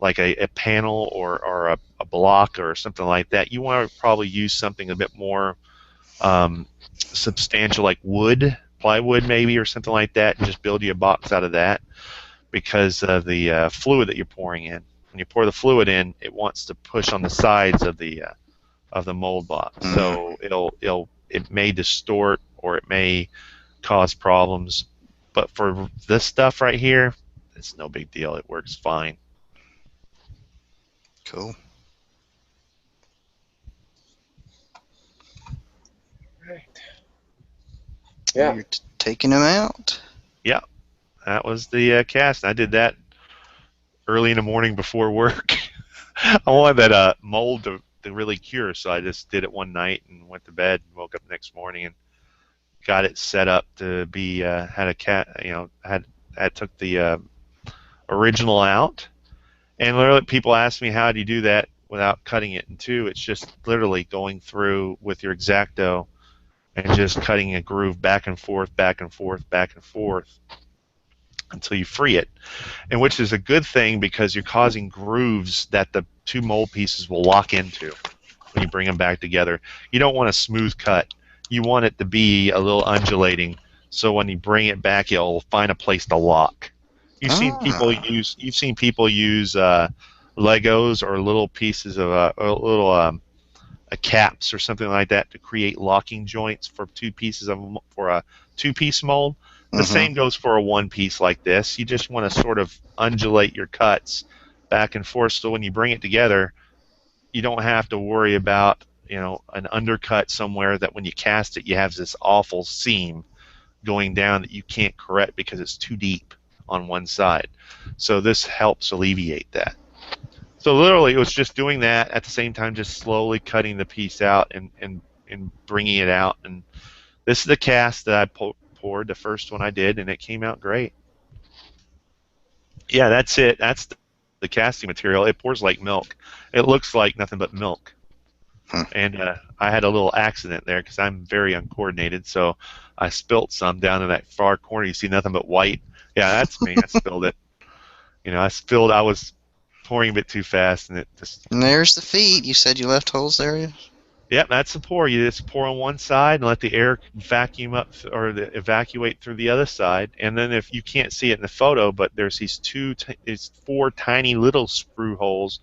S3: like a panel or a block or something like that, you want to probably use something a bit more substantial, like wood, plywood maybe, or something like that, and just build you a box out of that, because of the fluid that you're pouring in. When you pour the fluid in, it wants to push on the sides of the mold box, so it may distort or it may cause problems. But for this stuff right here, it's no big deal. It works fine.
S2: Cool.
S1: Right. Yeah.
S2: You're taking him out.
S3: Yeah, that was the cast. I did that early in the morning before work. I wanted that mold to really cure, so I just did it one night and went to bed and woke up the next morning and got it set up to be had took the original out, and literally people ask me how do you do that without cutting it in two. It's just literally going through with your X-Acto and just cutting a groove back and forth, back and forth, back and forth until you free it, and which is a good thing because you're causing grooves that the two mold pieces will lock into when you bring them back together. You don't want a smooth cut. you want it to be a little undulating, so when you bring it back, it'll find a place to lock. You've seen people use Legos or little pieces of or little caps or something like that to create locking joints for for a two-piece mold. The same goes for a one-piece like this. You just want to sort of undulate your cuts back and forth, so when you bring it together, you don't have to worry about an undercut somewhere that when you cast it, you have this awful seam going down that you can't correct because it's too deep on one side. So this helps alleviate that. So literally, it was just doing that at the same time, just slowly cutting the piece out and bringing it out. And this is the cast that I poured, the first one I did, and it came out great. Yeah, that's it. That's the casting material. It pours like milk. It looks like nothing but milk. And I had a little accident there because I'm very uncoordinated, so I spilt some down in that far corner. You see nothing but white. Yeah, that's me. I spilled it. I was pouring a bit too fast, and it just.
S2: And there's the feet. You said you left holes there.
S3: Yep, that's the pour. You just pour on one side and let the air vacuum up or evacuate through the other side. And then if you can't see it in the photo, but there's these four tiny little screw holes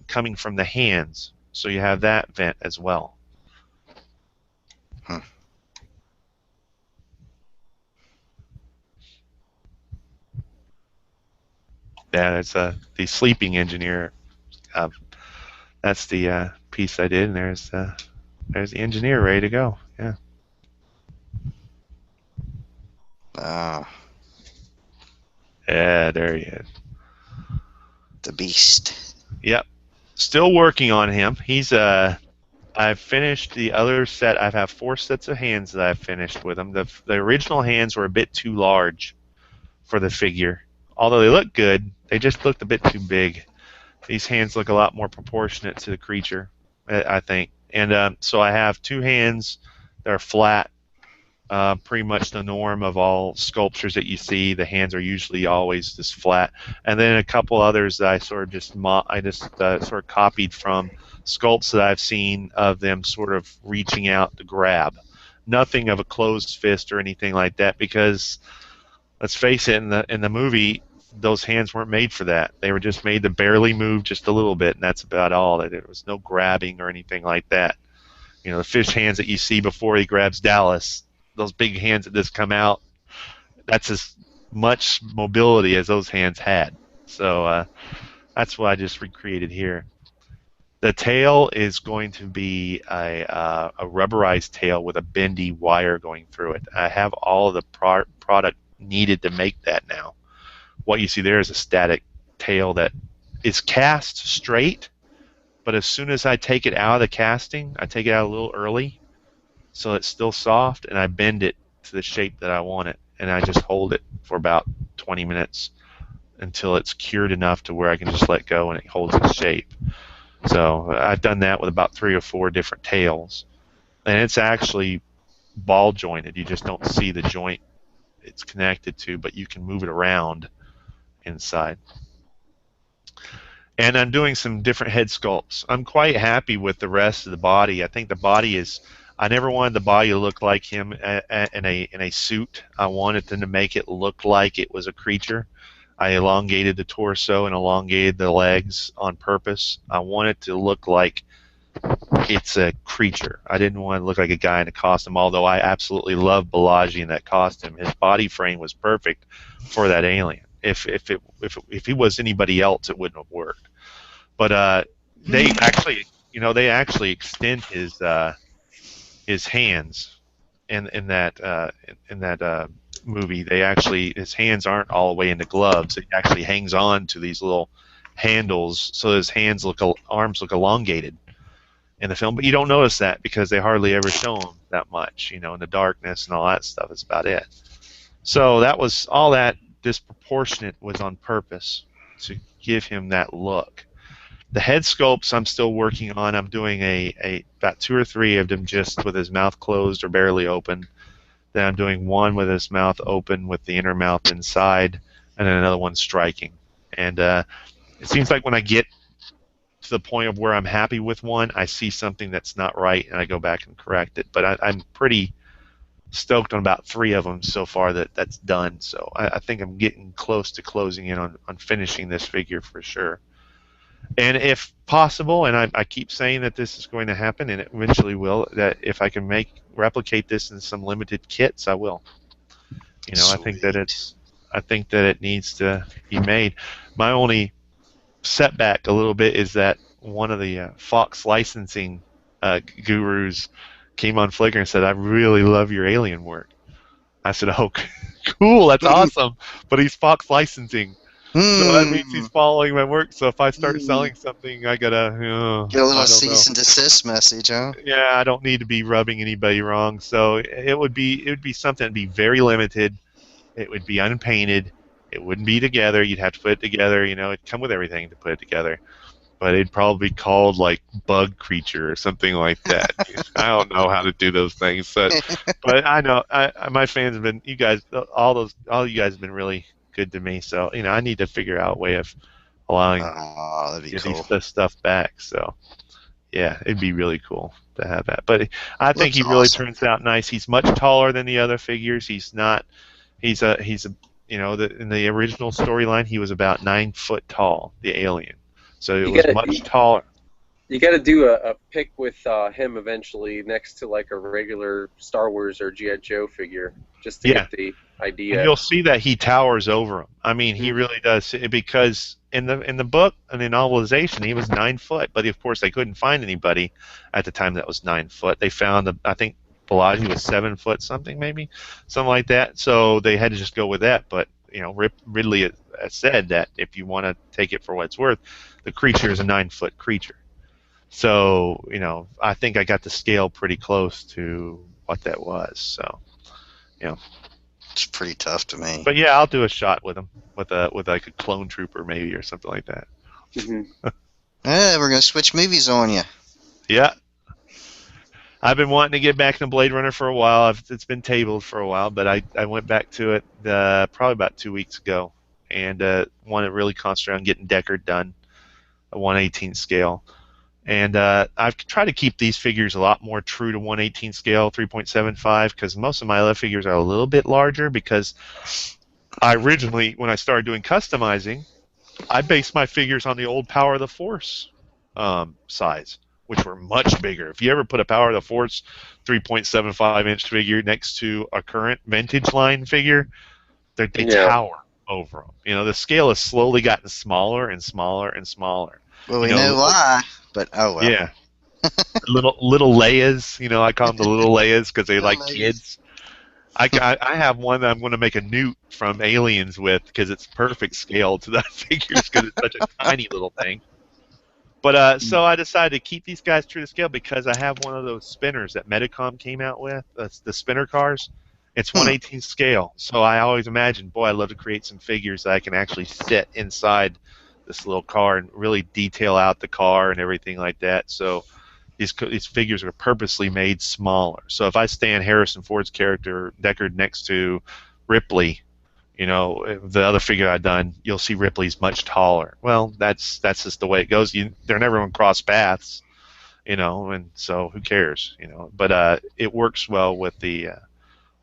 S3: coming from the hands. So you have that vent as well.
S2: Huh.
S3: Yeah, that's the sleeping engineer. That's the piece I did, and there's the engineer ready to go. Yeah. Yeah, there he is.
S2: The beast.
S3: Yep. Still working on him. I've finished the other set. I have 4 sets of hands that I've finished with him. The original hands were a bit too large for the figure. Although they look good, they just looked a bit too big. These hands look a lot more proportionate to the creature, I think. And so I have 2 hands that are flat, pretty much the norm of all sculptures that you see. The hands are usually always this flat, and then a couple others that I sort of just sort of copied from sculpts that I've seen of them sort of reaching out to grab. Nothing of a closed fist or anything like that, because let's face it, in the movie, those hands weren't made for that. They were just made to barely move just a little bit, and that's about all. There was no grabbing or anything like that. The fish hands that you see before he grabs Dallas, those big hands that just come out, that's as much mobility as those hands had. So that's what I just recreated here. The tail is going to be a rubberized tail with a bendy wire going through it. I have all of the product needed to make that now. What you see there is a static tail that is cast straight, but as soon as I take it out of the casting, I take it out a little early so it's still soft, and I bend it to the shape that I want it, and I just hold it for about 20 minutes until it's cured enough to where I can just let go and it holds its shape. So I've done that with about 3 or 4 different tails, and it's actually ball jointed. You just don't see the joint it's connected to, but you can move it around inside. And I'm doing some different head sculpts. I'm quite happy with the rest of the body. I think the body is, I never wanted the body to look like him in a suit. I wanted them to make it look like it was a creature. I elongated the torso and elongated the legs on purpose. I wanted to look like it's a creature. I didn't want to look like a guy in a costume, although I absolutely love Balaji in that costume. His body frame was perfect for that alien. If he was anybody else, it wouldn't have worked. But they actually extend his hands in that movie. His hands aren't all the way into gloves. It actually hangs on to these little handles, so his arms look elongated in the film. But you don't notice that because they hardly ever show him that much. In the darkness and all that stuff. That's about it. So that was all that disproportionate was on purpose to give him that look. The head sculpts I'm still working on. I'm doing about 2 or 3 of them just with his mouth closed or barely open. Then I'm doing one with his mouth open with the inner mouth inside, and then another one striking. And it seems like when I get to the point of where I'm happy with one, I see something that's not right, and I go back and correct it. But I'm pretty stoked on about 3 of them so far that's done. So I think I'm getting close to closing in on finishing this figure for sure. And if possible, and I keep saying that this is going to happen, and it eventually will, that if I can replicate this in some limited kits, I will. You know,
S2: Sweet.
S3: I think that it needs to be made. My only setback a little bit is that one of the Fox licensing gurus came on Flickr and said, "I really love your alien work." I said, "Oh, cool, that's awesome," but he's Fox licensing. So that means he's following my work. So if I start selling something, I gotta
S2: get a little cease and desist message, huh?
S3: Yeah, I don't need to be rubbing anybody wrong. So it would be something that'd be very limited. It would be unpainted. It wouldn't be together. You'd have to put it together. You know, it'd come with everything to put it together. But it'd probably be called like Bug Creature or something like that. I don't know how to do those things, but I know my fans have been, you guys, all you guys have been really good to me. So you know, I need to figure out a way of allowing this stuff back. So yeah, it'd be really cool to have that. But I think he really turns out nice. He's much taller than the other figures. He's not. He's a you know, in the original storyline, he was about 9 foot tall, the alien. So it was much taller.
S1: You got to do a pic with him eventually next to like a regular Star Wars or G.I. Joe figure, just to get the idea.
S3: And you'll see that he towers over him. I mean, he really does, because in the book and in novelization, he was 9 foot. But of course, they couldn't find anybody at the time that was 9 foot. They found, I think, Balaji was 7 foot something, maybe something like that. So they had to just go with that. But you know, Ridley has said that if you want to take it for what it's worth, the creature is a 9 foot creature. So you know, I think I got the scale pretty close to what that was. So you know,
S2: it's pretty tough to me.
S3: But yeah, I'll do a shot with him with like a clone trooper maybe or something like that.
S2: Yeah, we're gonna switch movies on you.
S3: Yeah. I've been wanting to get back into Blade Runner for a while. It's been tabled for a while, but I went back to it probably about 2 weeks ago, and want to really concentrate on getting Deckard done, a 1/18 scale. And I've tried to keep these figures a lot more true to 1/18 scale, 3.75, because most of my other figures are a little bit larger, because I originally, when I started doing customizing, I based my figures on the old Power of the Force size, which were much bigger. If you ever put a Power of the Force 3.75-inch figure next to a current vintage line figure, they tower over them. You know, the scale has slowly gotten smaller and smaller and smaller.
S2: Well, we know why, but oh well.
S3: Yeah. little Leias, you know, I call them the little Leias because they like kids. I have one that I'm going to make a Newt from Aliens with, because it's perfect scale to that figures, because it's such a tiny little thing. But so I decided to keep these guys true to scale, because I have one of those spinners that Medicom came out with, the spinner cars. It's 1/18 scale. So I always imagine, boy, I'd love to create some figures that I can actually sit inside this little car and really detail out the car and everything like that. So these figures are purposely made smaller. So if I stand Harrison Ford's character Deckard next to Ripley, you know, the other figure I've done, you'll see Ripley's much taller. Well, that's just the way it goes. They're never going to cross paths, you know, and so who cares, you know? But it works well with the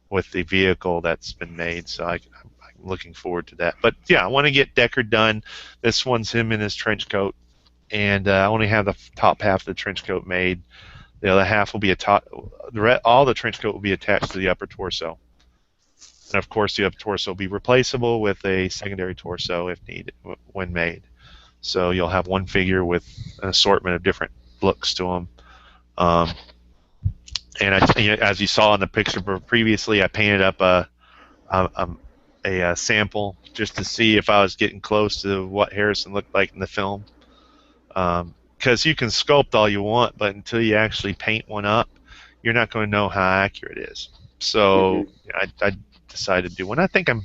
S3: vehicle that's been made. So I'm looking forward to that. But yeah, I want to get Deckard done. This one's him in his trench coat, and I only have the top half of the trench coat made. The other half will be all the trench coat will be attached to the upper torso. And of course, the upper torso will be replaceable with a secondary torso if needed when made. So you'll have one figure with an assortment of different looks to them. And as you saw in the picture previously, I painted up a sample just to see if I was getting close to what Harrison looked like in the film. Because you can sculpt all you want, but until you actually paint one up, you're not going to know how accurate it is. So I decided to do one. I think I'm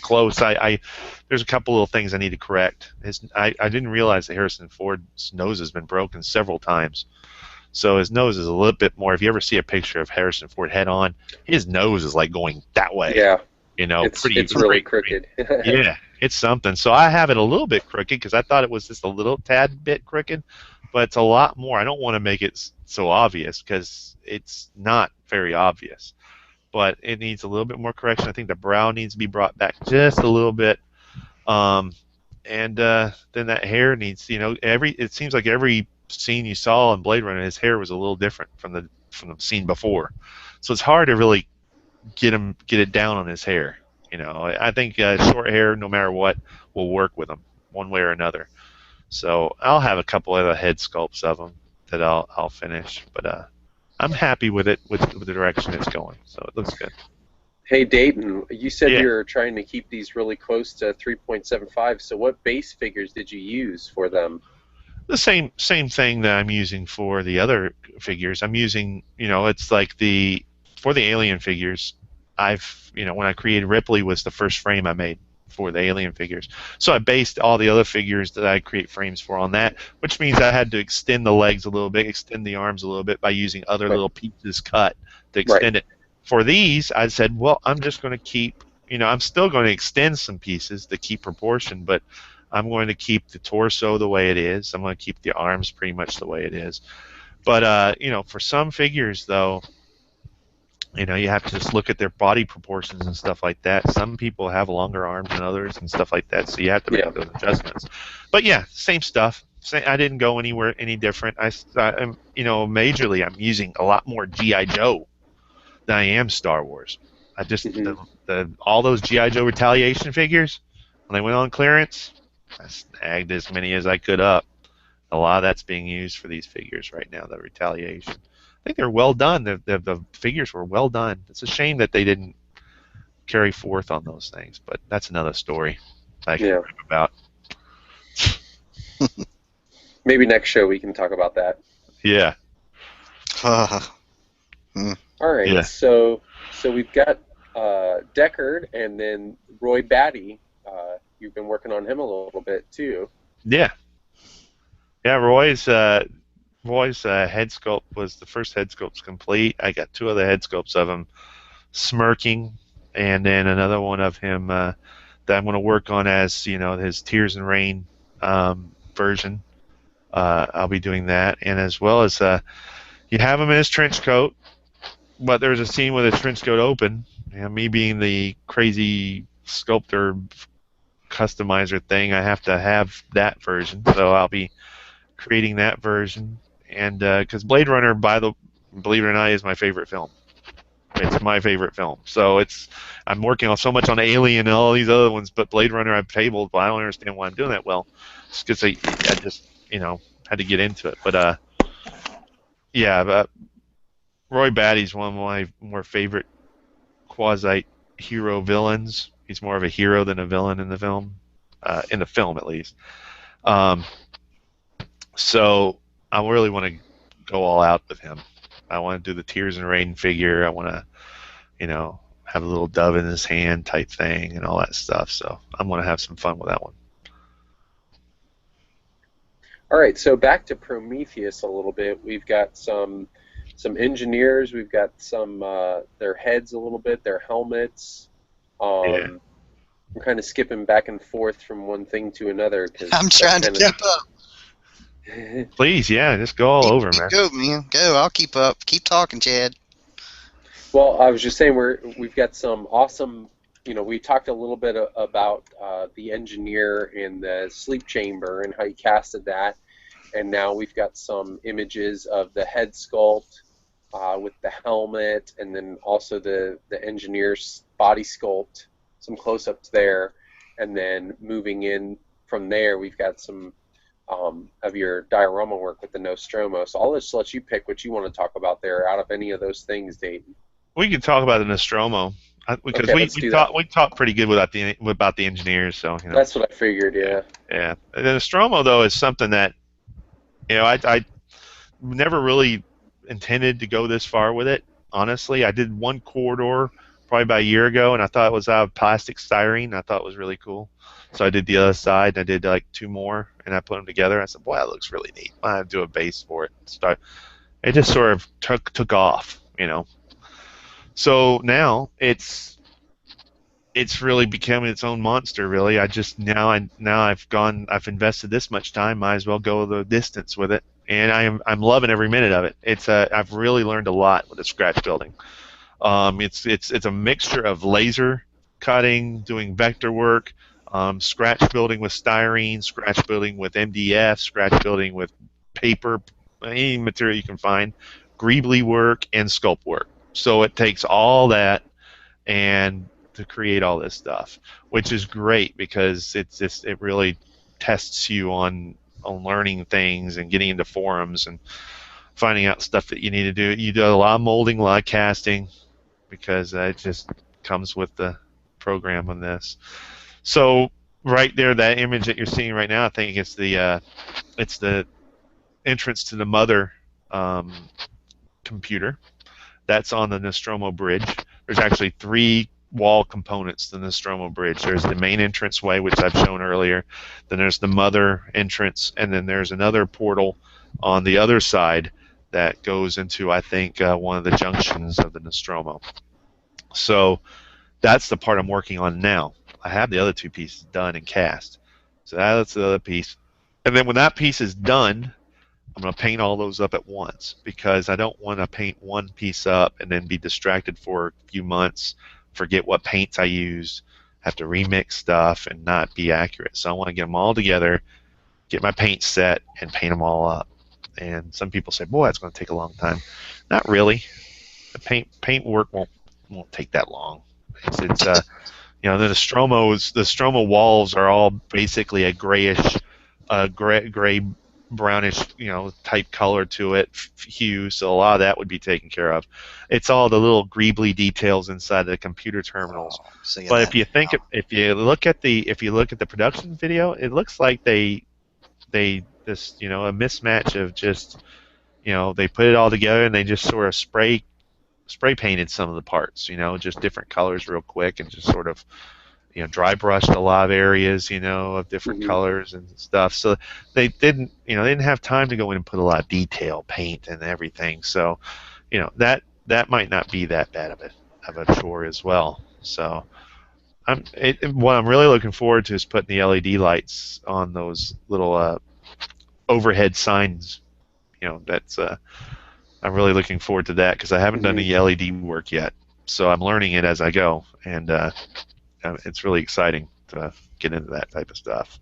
S3: close. There's a couple little things I need to correct. I didn't realize that Harrison Ford's nose has been broken several times. So his nose is a little bit more. If you ever see a picture of Harrison Ford head on, his nose is like going that way.
S1: Yeah.
S3: You know,
S4: It's really crooked.
S3: Yeah, it's something. So I have it a little bit crooked because I thought it was just a little tad bit crooked, but it's a lot more. I don't want to make it so obvious because it's not very obvious, but it needs a little bit more correction. I think the brow needs to be brought back just a little bit, and then that hair needs, you know, it seems like every scene you saw in Blade Runner, his hair was a little different from the scene before, so it's hard to really get it down on his hair. You know, I think short hair, no matter what, will work with him one way or another. So I'll have a couple of the head sculpts of him that I'll finish, but I'm happy with it with the direction it's going. So it looks good.
S4: Hey Dayton, you said
S3: Yeah.
S4: you were trying to keep these really close to 3.75. So what base figures did you use for them?
S3: The same thing that I'm using for the other figures. I'm using, you know, it's like for the alien figures, when I created Ripley was the first frame I made for the alien figures. So I based all the other figures that I create frames for on that, which means I had to extend the legs a little bit, extend the arms a little bit by using other little pieces cut to extend it. For these, I said, well, I'm just going to keep, you know, I'm still going to extend some pieces to keep proportion, but I'm going to keep the torso the way it is. I'm going to keep the arms pretty much the way it is. But, you know, for some figures, though, you know, you have to just look at their body proportions and stuff like that. Some people have longer arms than others and stuff like that, so you have to make those adjustments. But yeah, same stuff. I didn't go anywhere any different. I'm, you know, majorly I'm using a lot more G.I. Joe than I am Star Wars. I just all those G.I. Joe Retaliation figures, when they went on clearance, I snagged as many as I could up. A lot of that's being used for these figures right now, the Retaliation. I think they're well done. The figures were well done. It's a shame that they didn't carry forth on those things, but that's another story I can talk about.
S4: Maybe next show we can talk about that.
S3: Yeah.
S4: All right.
S3: Yeah.
S4: So we've got Deckard and then Roy Batty. You've been working on him a little bit too.
S3: Yeah. Yeah. Roy's head sculpt was the first head sculpt's complete. I got 2 other head sculpts of him smirking, and then another one of him that I'm going to work on as, you know, his Tears and Rain version. I'll be doing that, and as well as you have him in his trench coat, but there's a scene with his trench coat open. You know, me being the crazy sculptor customizer thing, I have to have that version, so I'll be creating that version. And because Blade Runner, believe it or not, is my favorite film. It's my favorite film. So I'm working on so much on Alien and all these other ones, but Blade Runner I've tabled, but I don't understand why I'm doing that well. It's because I just, you know, had to get into it. But but Roy Batty's one of my more favorite quasi-hero villains. He's more of a hero than a villain in the film at least. So I really want to go all out with him. I want to do the Tears and Rain figure. I want to, you know, have a little dove in his hand type thing and all that stuff. So I'm going to have some fun with that one.
S4: All right, so back to Prometheus a little bit. We've got some engineers. We've got some their heads a little bit, their helmets. I'm kind of skipping back and forth from one thing to another.
S2: I'm trying to keep up.
S3: Please, yeah, just go all over, man.
S2: Go, man. Go. I'll keep up. Keep talking, Chad.
S4: Well, I was just saying we've got some awesome. You know, we talked a little bit about the engineer in the sleep chamber and how he casted that, and now we've got some images of the head sculpt with the helmet, and then also the engineer's body sculpt, some close-ups there, and then moving in from there, we've got some of your diorama work with the Nostromo. So I'll just let you pick what you want to talk about there out of any of those things, Dayton.
S3: We can talk about the Nostromo because we talked pretty good about the engineers. So you know.
S4: That's what I figured. Yeah.
S3: Yeah. The Nostromo though is something that, you know, I never really intended to go this far with it. Honestly, I did one corridor probably about a year ago, and I thought it was out of plastic styrene. I thought it was really cool. So I did the other side, and I did like 2 more, and I put them together. I said, boy, that looks really neat. I have to do a base for it. It just sort of took off, you know. So now it's it's really becoming its own monster. Really, I've invested this much time. Might as well go the distance with it, and I'm loving every minute of it. I've really learned a lot with the scratch building. It's a mixture of laser cutting, doing vector work, scratch building with styrene, scratch building with MDF, scratch building with paper, any material you can find, greebly work, and sculpt work. So it takes all that and to create all this stuff, which is great because it really tests you on learning things and getting into forums and finding out stuff that you need to do. You do a lot of molding, a lot of casting, because it just comes with the program on this. So right there, that image that you're seeing right now, I think it's the entrance to the mother computer. That's on the Nostromo bridge. There's actually 3 wall components to the Nostromo bridge. There's the main entranceway, which I've shown earlier. Then there's the mother entrance, and then there's another portal on the other side that goes into, I think, one of the junctions of the Nostromo. So that's the part I'm working on now. I have the other 2 pieces done and cast. So that's the other piece. And then when that piece is done, I'm going to paint all those up at once, because I don't want to paint one piece up and then be distracted for a few months, forget what paints I used, have to remix stuff and not be accurate. So I want to get them all together, get my paint set, and paint them all up. And some people say, boy, that's going to take a long time. Not really. The paint work won't take that long. It's you know, the Nostromo walls are all basically a grayish, gray brownish, you know, type color to it, hue. So a lot of that would be taken care of. It's all the little greebly details inside the computer terminals. But if you look at the production video, it looks like they this, you know, a mismatch of just, you know, they put it all together and they just sort of spray painted some of the parts, you know, just different colors real quick, and just sort of, you know, dry brushed a lot of areas, you know, of different colors and stuff. So they didn't have time to go in and put a lot of detail paint and everything. So, you know, that might not be that bad of a chore as well. So what I'm really looking forward to is putting the LED lights on those little overhead signs. You know, that's I'm really looking forward to that, because I haven't done any LED work yet. So I'm learning it as I go, and it's really exciting to get into that type of stuff.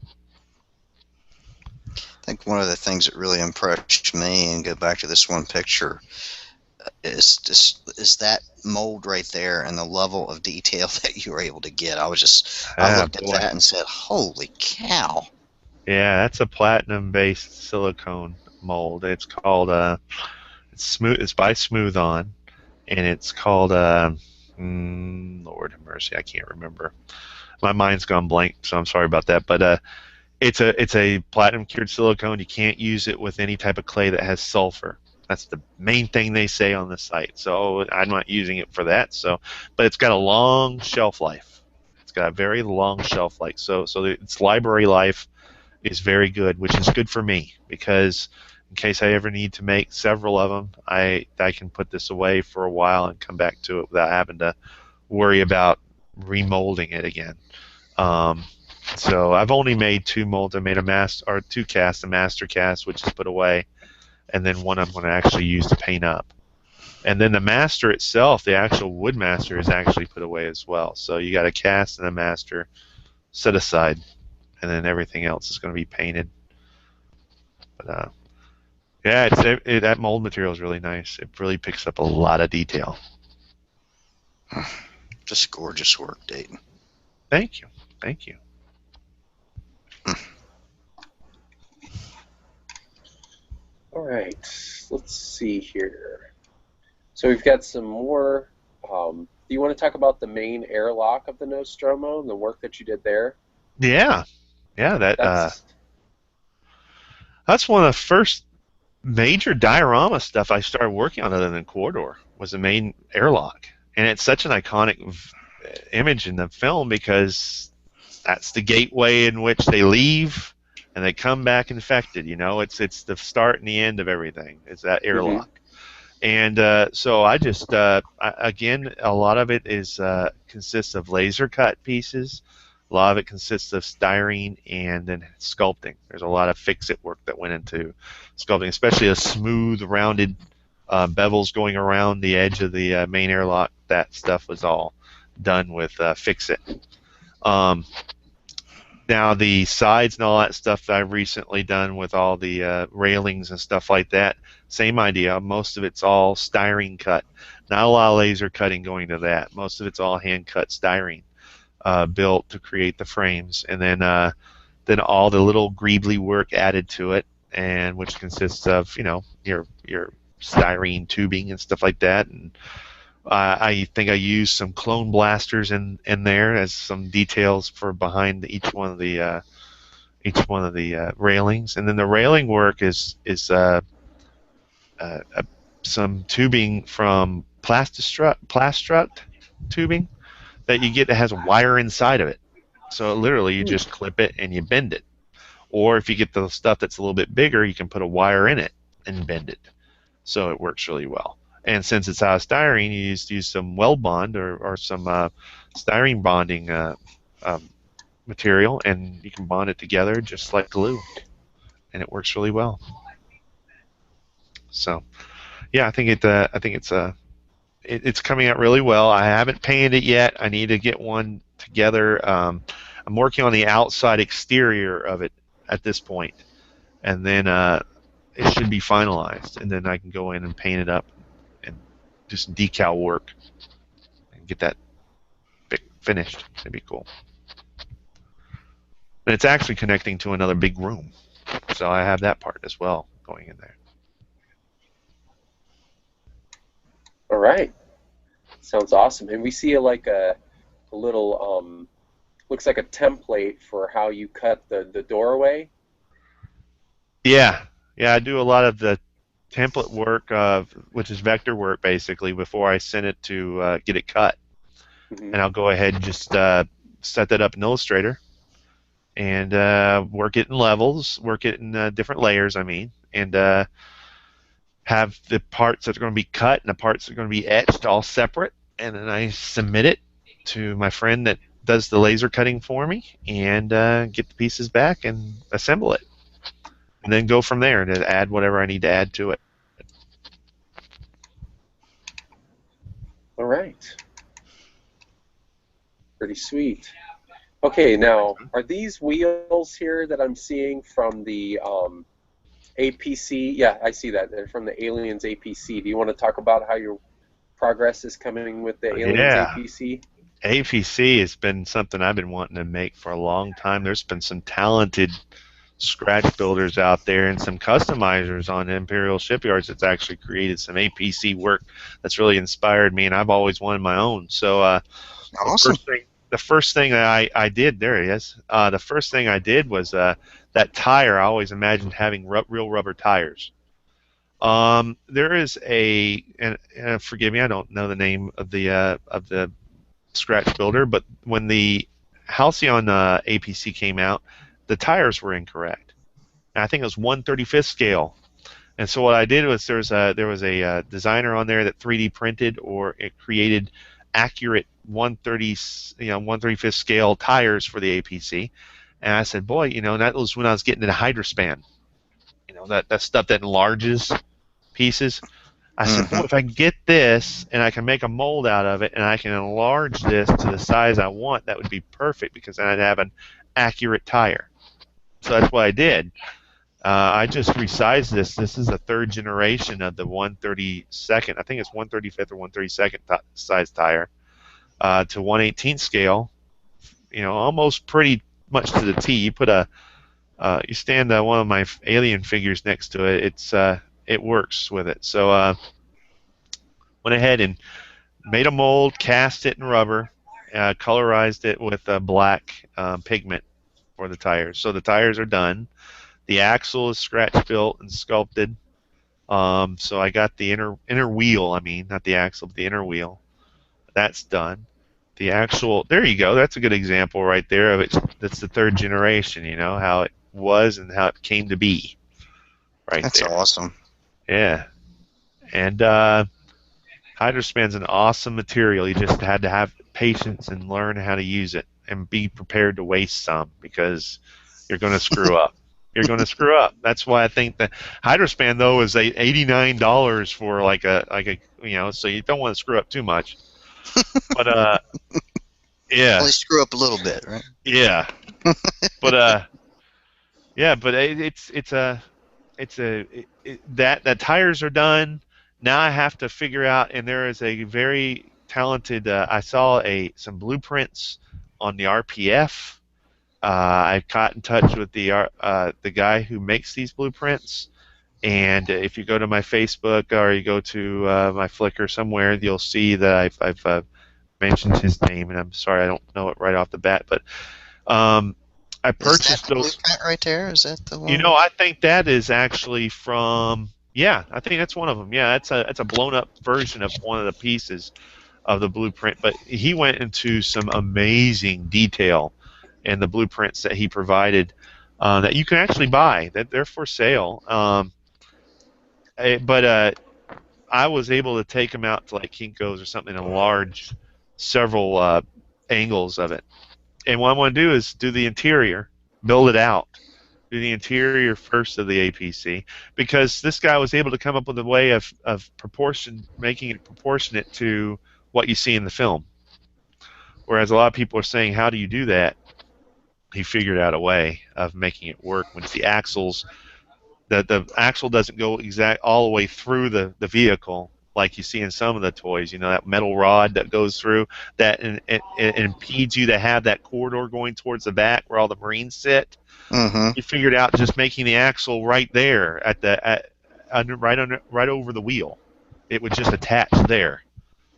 S2: I think one of the things that really impressed me, and go back to this one picture, is that mold right there and the level of detail that you were able to get. I looked at that and said, holy cow.
S3: Yeah, that's a platinum-based silicone mold. It's called it's by Smooth On, and it's called Lord have mercy, I can't remember. My mind's gone blank, so I'm sorry about that. But it's a platinum cured silicone. You can't use it with any type of clay that has sulfur. That's the main thing they say on the site. So I'm not using it for that. So, but it's got a long shelf life. It's got a very long shelf life. So its library life is very good, which is good for me, because in case I ever need to make several of them, I can put this away for a while and come back to it without having to worry about remolding it again. So I've only made 2 molds. I made two casts, a master cast, which is put away, and then one I'm going to actually use to paint up. And then the master itself, the actual wood master, is actually put away as well. So you got a cast and a master set aside, and then everything else is going to be painted. But yeah, that mold material is really nice. It really picks up a lot of detail.
S2: Just gorgeous work, Dayton.
S3: Thank you. Thank you.
S4: All right, let's see here. So we've got some more. Do you want to talk about the main airlock of the Nostromo and the work that you did there?
S3: Yeah. That's one of the first major diorama stuff I started working on, other than Corridor, was the main airlock. And it's such an iconic image in the film, because that's the gateway in which they leave and they come back infected. You know, it's the start and the end of everything. It's that airlock. And so I just, again, a lot of it is consists of laser cut pieces. A lot of it consists of styrene and then sculpting. There's a lot of fix-it work that went into sculpting, especially a smooth, rounded bevels going around the edge of the main airlock. That stuff was all done with fix-it. Now the sides and all that stuff that I've recently done with all the railings and stuff like that, same idea. Most of it's all styrene cut. Not a lot of laser cutting going to that. Most of it's all hand cut styrene built to create the frames, and then all the little greebly work added to it, and which consists of your styrene tubing and stuff like that. And I think I used some clone blasters in there as some details for behind each one of the railings, and then the railing work is some tubing from plastruct tubing that you get that has a wire inside of it. So literally you just clip it and you bend it. Or if you get the stuff that's a little bit bigger, you can put a wire in it and bend it. So it works really well. And since it's out of styrene, you use some weld bond or some styrene bonding material, and you can bond it together just like glue, and it works really well. So, yeah, I think it's coming out really well. I haven't painted it yet. I need to get one together. I'm working on the outside exterior of it at this point, and then it should be finalized, and then I can go in and paint it up and do some decal work and get that finished. It'd be cool. And it's actually connecting to another big room, so I have that part as well going in there.
S4: All right, sounds awesome. And we see like a little looks like a template for how you cut the doorway.
S3: Yeah, I do a lot of the template work, which is vector work basically, before I send it to get it cut. And I'll go ahead and just set that up in Illustrator and work it in levels, work it in different layers, and have the parts that are going to be cut and the parts that are going to be etched all separate, and then I submit it to my friend that does the laser cutting for me, and get the pieces back and assemble it, and then go from there to add whatever I need to add to it.
S4: All right. Pretty sweet. Okay, now, are these wheels here that I'm seeing from the APC? Yeah, I see that. They're from the Aliens APC. Do you want to talk about how your progress is coming with the Aliens APC?
S3: APC has been something I've been wanting to make for a long time. There's been some talented scratch builders out there and some customizers on Imperial Shipyards that's actually created some APC work that's really inspired me, and I've always wanted my own. So
S2: awesome.
S3: The first thing that I did, there he is. The first thing I did was that tire. I always imagined having real rubber tires. There is and forgive me, I don't know the name of the scratch builder, but when the Halcyon APC came out, the tires were incorrect. And I think it was 1/35 scale. And so what I did was there was a designer on there that 3D printed or it created accurate 1/35 scale tires for the APC. And I said, boy, that was when I was getting into Hydrospan. That stuff that enlarges pieces. I said, boy, if I can get this and I can make a mold out of it and I can enlarge this to the size I want, that would be perfect, because then I'd have an accurate tire. So that's what I did. I just resized this. This is a third generation of the 1/32. I think it's 1/35 or 1/32 size tire to 1/18 scale. Almost pretty much to the T. You put you stand one of my alien figures next to it. It works with it. So went ahead and made a mold, cast it in rubber, colorized it with black pigment for the tires. So the tires are done. The axle is scratch built and sculpted. So I got the inner wheel. Not the axle, but the inner wheel. That's done. The actual, there you go. That's a good example right there of it. That's the third generation. How it was and how it came to be. Right.
S2: That's
S3: there.
S2: Awesome.
S3: Yeah. And Hydrospan's an awesome material. You just had to have patience and learn how to use it and be prepared to waste some because you're going to screw up. You're going to screw up. That's why I think that Hydrospan though is $89 for like a so you don't want to screw up too much. But yeah,
S2: Only screw up a little bit, right?
S3: yeah. But yeah, but that tires are done. Now I have to figure out, and there is a very talented. I saw some blueprints on the RPF. I got in touch with the guy who makes these blueprints, and if you go to my Facebook or you go to my Flickr somewhere, you'll see that I've mentioned his name, and I'm sorry I don't know it right off the bat, but I purchased
S2: Is that the
S3: those.
S2: blueprint right there? Is that the one?
S3: You know, I think that is actually from. Yeah, I think that's one of them. Yeah, that's a blown up version of one of the pieces of the blueprint. But he went into some amazing detail in the blueprints that he provided that you can actually buy. That they're for sale. But I was able to take them out to like Kinko's or something and enlarge several angles of it. And what I want to do is do the interior, build it out. Do the interior first of the APC, because this guy was able to come up with a way of making it proportionate to what you see in the film. Whereas a lot of people are saying, how do you do that? He figured out a way of making it work. When it's the axles, the axle doesn't go all the way through the vehicle like you see in some of the toys. You know, that metal rod that goes through, that it impedes you to have that corridor going towards the back where all the Marines sit.
S2: Mm-hmm.
S3: You figured out just making the axle right there right over the wheel. It would just attach there.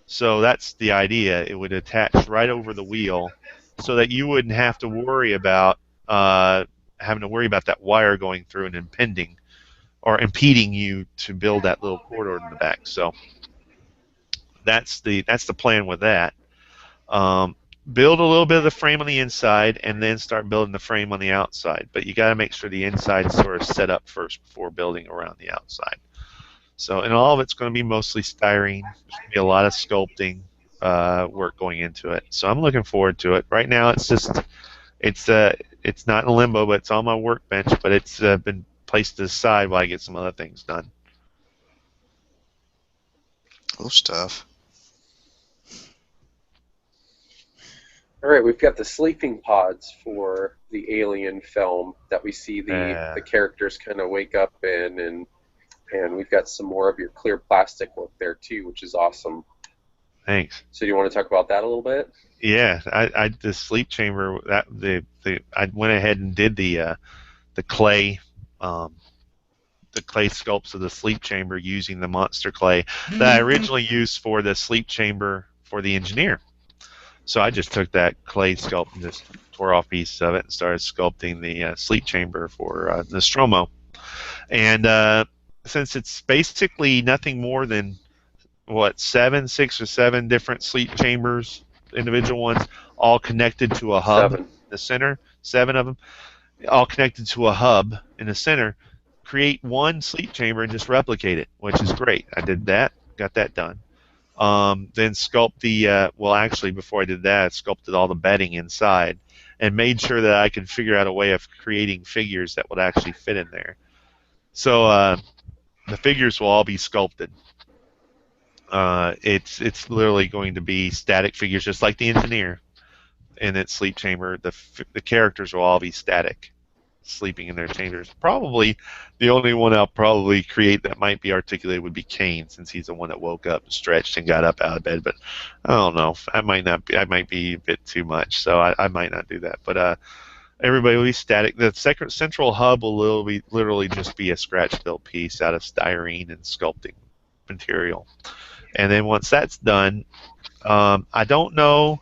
S3: So that's the idea. It would attach right over the wheel, so that you wouldn't have to worry about that wire going through and impeding you to build that little corridor in the back. So that's the plan with that. Build a little bit of the frame on the inside and then start building the frame on the outside. But you got to make sure the inside's sort of set up first before building around the outside. So, and all of it's going to be mostly styrene. There's going to be a lot of sculpting work going into it. So I'm looking forward to it. Right now, it's not in limbo, but it's on my workbench. But it's been placed to the side while I get some other things done.
S2: Cool stuff.
S4: All right, we've got the sleeping pods for the Alien film that we see the characters kind of wake up in, and we've got some more of your clear plastic work there too, which is awesome.
S3: Thanks.
S4: So do you want to talk about that a little bit?
S3: Yeah, the sleep chamber I went ahead and did the clay. The clay sculpts of the sleep chamber using the monster clay that I originally used for the sleep chamber for the engineer. So I just took that clay sculpt and just tore off pieces of it and started sculpting the sleep chamber for Nostromo. And since it's basically nothing more than, 6 or 7 different sleep chambers, individual ones, all connected to a hub in the center, 7 of them, all connected to a hub in the center, create one sleep chamber and just replicate it, which is great. I did that, got that done. Then sculpt before I did that, I sculpted all the bedding inside and made sure that I could figure out a way of creating figures that would actually fit in there. So the figures will all be sculpted. It's literally going to be static figures, just like the engineer in its sleep chamber. The characters will all be static, sleeping in their chambers. Probably the only one I'll probably create that might be articulated would be Kane, since he's the one that woke up and stretched and got up out of bed. But I don't know. I might be a bit too much, so I might not do that. But everybody will be static. The central hub will literally just be a scratch-built piece out of styrene and sculpting material. And then once that's done, I don't know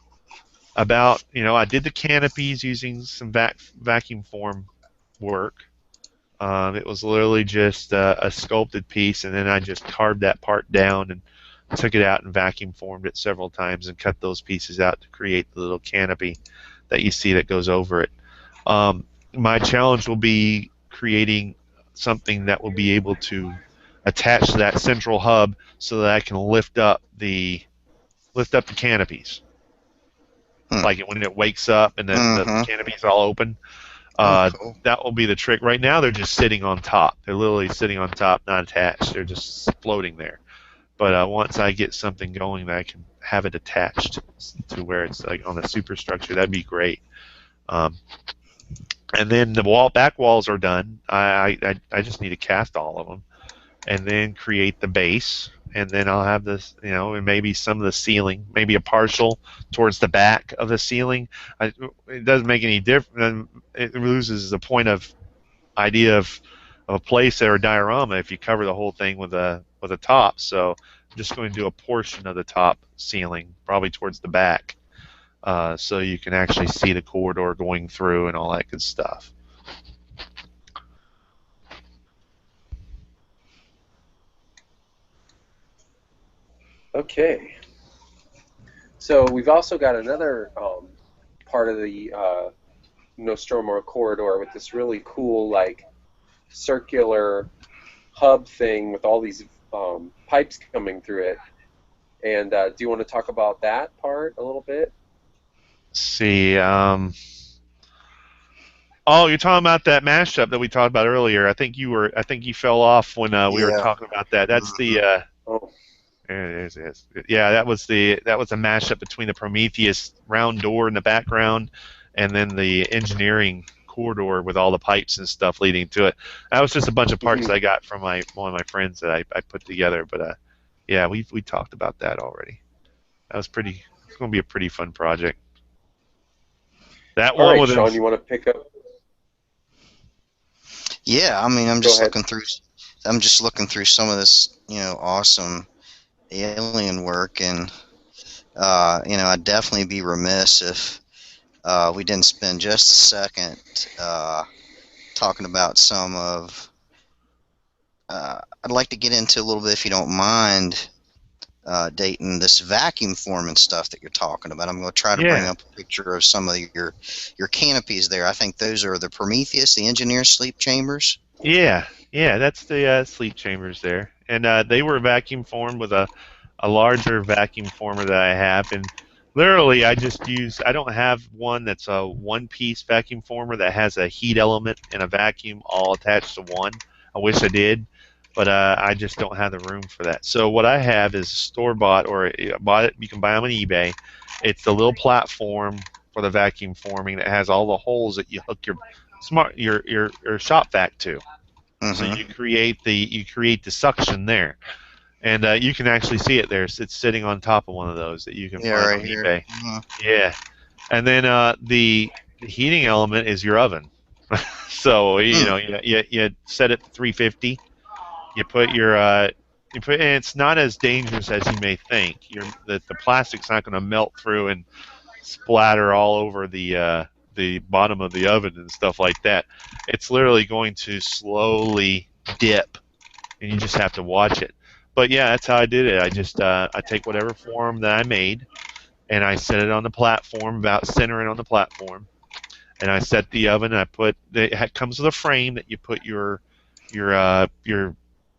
S3: about, I did the canopies using some vacuum form work. It was literally just a sculpted piece, and then I just carved that part down and took it out and vacuum formed it several times and cut those pieces out to create the little canopy that you see that goes over it. My challenge will be creating something that will be able to attached to that central hub so that I can lift up the canopies. Like when it wakes up and the canopies all open.
S2: Cool.
S3: That will be the trick. Right now they're just sitting on top. They're literally sitting on top, not attached. They're just floating there. But once I get something going that I can have it attached to where it's like on the superstructure, that'd be great. And then the back walls are done. I just need to cast all of them, and then create the base. And then I'll have this, and maybe some of the ceiling, maybe a partial towards the back of the ceiling. It doesn't make any difference. It loses the point of idea of a place or a diorama if you cover the whole thing with a top. So I'm just going to do a portion of the top ceiling, probably towards the back, so you can actually see the corridor going through and all that good stuff.
S4: Okay. So we've also got another part of the Nostromo corridor with this really cool, like, circular hub thing with all these pipes coming through it. And do you want to talk about that part a little bit?
S3: Let's see. Oh, you're talking about that mashup that we talked about earlier. I think you fell off when we were talking about that. That's the.
S4: Oh.
S3: There it is. Yeah, that was a mashup between the Prometheus round door in the background, and then the engineering corridor with all the pipes and stuff leading to it. That was just a bunch of parts I got from one of my friends that I put together. But yeah, we talked about that already. That was pretty. It's going to be a pretty fun project. That
S4: all
S3: one
S4: right, Shawn, you want to pick up?
S2: Yeah, I mean, I'm just looking through some of this, awesome alien work, and I'd definitely be remiss if we didn't spend just a second talking about some of. I'd like to get into a little bit, if you don't mind, Dayton, this vacuum forming stuff that you're talking about. I'm going to try to bring up a picture of some of your canopies there. I think those are the Prometheus, the engineer sleep chambers.
S3: Yeah, that's the sleep chambers there, and they were vacuum formed with a larger vacuum former that I have, and literally I don't have one that's a one-piece vacuum former that has a heat element and a vacuum all attached to one. I wish I did, but I just don't have the room for that. So what I have is store-bought, or you can buy them on eBay. It's the little platform for the vacuum forming that has all the holes that you hook your shop vac to. So you create the suction there, and you can actually see it there. It's sitting on top of one of those that you can find
S2: right
S3: on
S2: here.
S3: eBay. Yeah, and then the heating element is your oven. So you set it to 350. You put and it's not as dangerous as you may think. The plastic's not going to melt through and splatter all over the bottom of the oven and stuff like that. It's literally going to slowly dip, and you just have to watch it. But yeah, that's how I did it. I just I take whatever form that I made, and I set it on the platform, about centering on the platform, and I set the oven. And it comes with a frame that you put your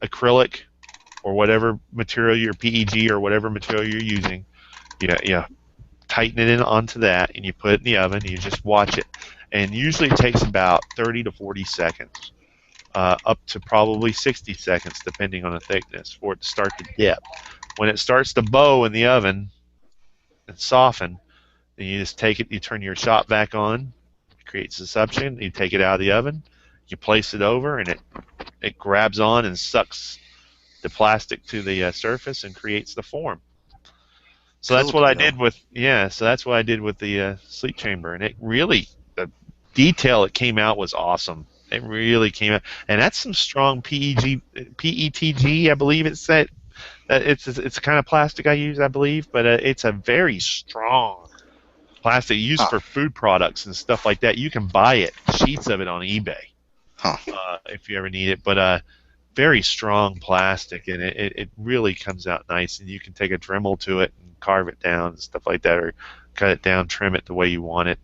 S3: acrylic or whatever material, your PEG or whatever material you're using. Yeah. Tighten it in onto that, and you put it in the oven, and you just watch it. And usually it takes about 30 to 40 seconds, up to probably 60 seconds, depending on the thickness, for it to start to dip. When it starts to bow in the oven and soften, then you just take it, you turn your shop vac on, it creates a suction, you take it out of the oven, you place it over, and it grabs on and sucks the plastic to the surface and creates the form. So that's what I did with the sleep chamber, and it really, the detail it came out was awesome. It really came out, and that's some strong PETG, I believe it said. It's the kind of plastic I use, I believe, but it's a very strong plastic used for food products and stuff like that. You can buy it, sheets of it on eBay, if you ever need it. But very strong plastic, and it really comes out nice, and you can take a Dremel to it and carve it down and stuff like that, or cut it down, trim it the way you want it.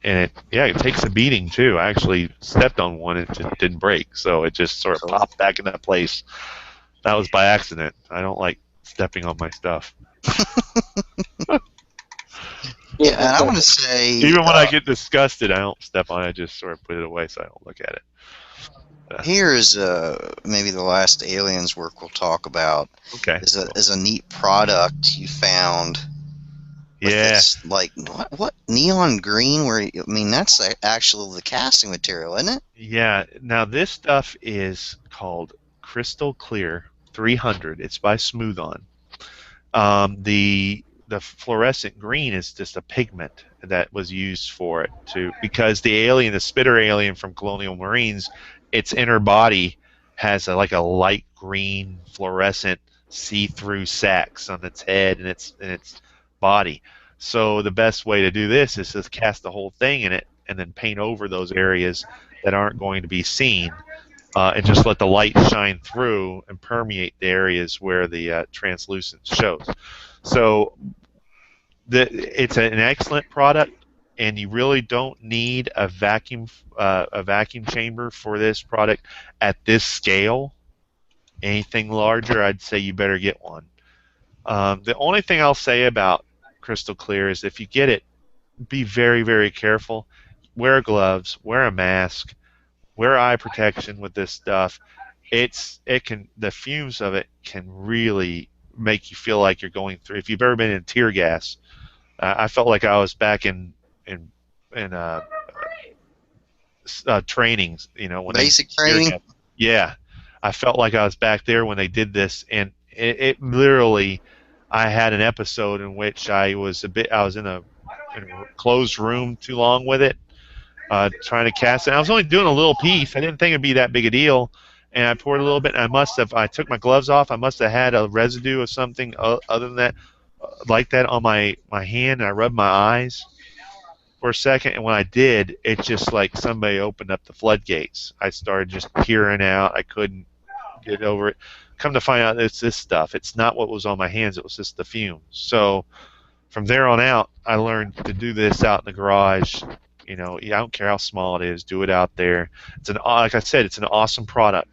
S3: it takes a beating too. I actually stepped on one and it just didn't break, so it just sort of
S2: Cool.
S3: popped back in that place. That was by accident. I don't like stepping on my stuff.
S2: Yeah, and I want to say,
S3: Even when I get disgusted, I don't step on it. I just sort of put it away so I don't look at it.
S2: here's maybe the last aliens work we'll talk about.
S3: Okay.
S2: Is a neat product you found. With
S3: Yeah.
S2: this, like what neon green? Where I mean, that's actually the casting material, isn't it?
S3: Yeah. Now this stuff is called Crystal Clear 300. It's by Smooth On. The fluorescent green is just a pigment that was used for it because the spitter alien from Colonial Marines, its inner body has like a light green fluorescent see-through sacs on its head and its body. So the best way to do this is to cast the whole thing in it and then paint over those areas that aren't going to be seen, and just let the light shine through and permeate the areas where the translucence shows. So it's an excellent product, and you really don't need a vacuum chamber for this product at this scale. Anything larger, I'd say you better get one. The only thing I'll say about Crystal Clear is if you get it, be very, very careful. Wear gloves, wear a mask, wear eye protection with this stuff. The fumes of it can really make you feel like you're going through. If you've ever been in tear gas, I felt like I was back in trainings. When
S2: Basic training.
S3: Yeah, I felt like I was back there when they did this, and it literally. I had an episode in which I was in a closed room too long with it, trying to cast it. I was only doing a little piece. I didn't think it'd be that big a deal, and I poured a little bit. And I took my gloves off. I must have had a residue of something other than that, like that on my hand. And I rubbed my eyes for a second, and when I did, it just like somebody opened up the floodgates. I started just tearing out. I couldn't get over it. Come to find out, it's this stuff. It's not what was on my hands. It was just the fumes. So from there on out, I learned to do this out in the garage. I don't care how small it is. Do it out there. Like I said, it's an awesome product,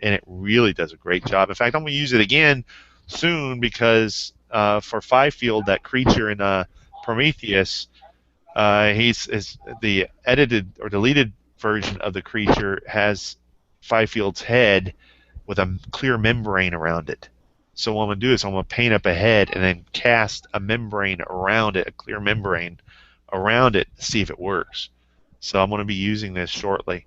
S3: and it really does a great job. In fact, I'm going to use it again soon because for 5-field, that creature in Prometheus, the edited or deleted version of the creature has 5-field's head with a clear membrane around it. So what I'm going to do is I'm going to paint up a head and then cast a membrane around it, a clear membrane around it, to see if it works. So I'm going to be using this shortly.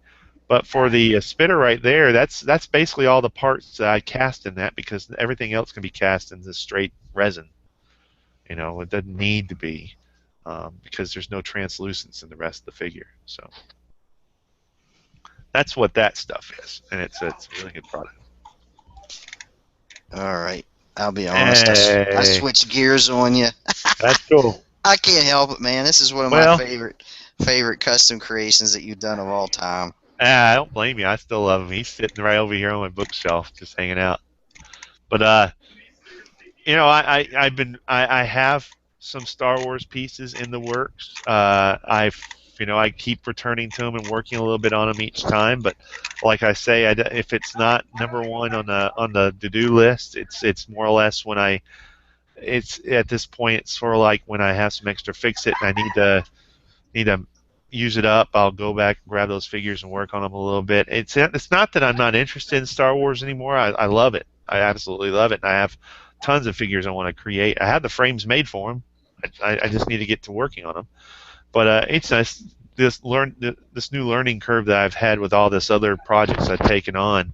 S3: But for the spitter right there, that's basically all the parts that I cast in that, because everything else can be cast in this straight resin. It doesn't need to be, because there's no translucence in the rest of the figure. So that's what that stuff is, and it's a really good product.
S2: All right, I'll be honest. I switched gears on you.
S3: That's cool.
S2: I can't help it, man. This is one of my favorite custom creations that you've done of all time.
S3: I don't blame you. I still love him. He's sitting right over here on my bookshelf, just hanging out. But I have some Star Wars pieces in the works. I keep returning to them and working a little bit on them each time. But like I say, if it's not number one on the to-do list, it's more or less when it's at this point, it's sort of like when I have some extra fix it and I need to use it up, I'll go back and grab those figures and work on them a little bit. It's not that I'm not interested in Star Wars anymore. I love it. I absolutely love it. And I have tons of figures I want to create. I have the frames made for them. I just need to get to working on them. But it's nice, this new learning curve that I've had with all this other projects I've taken on.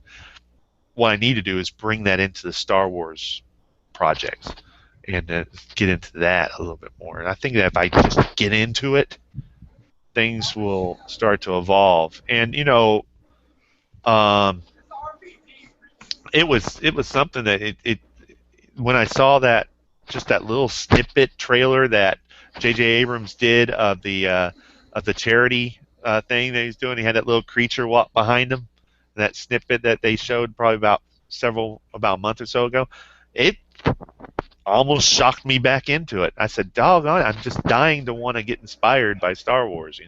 S3: What I need to do is bring that into the Star Wars projects and get into that a little bit more. And I think that if I just get into it, things will start to evolve. And it was something that it when I saw that little snippet trailer that J.J. Abrams did of the charity thing that he's doing. He had that little creature walk behind him. That snippet that they showed probably about a month or so ago. It almost shocked me back into it. I said, doggone, I'm just dying to want to get inspired by Star Wars,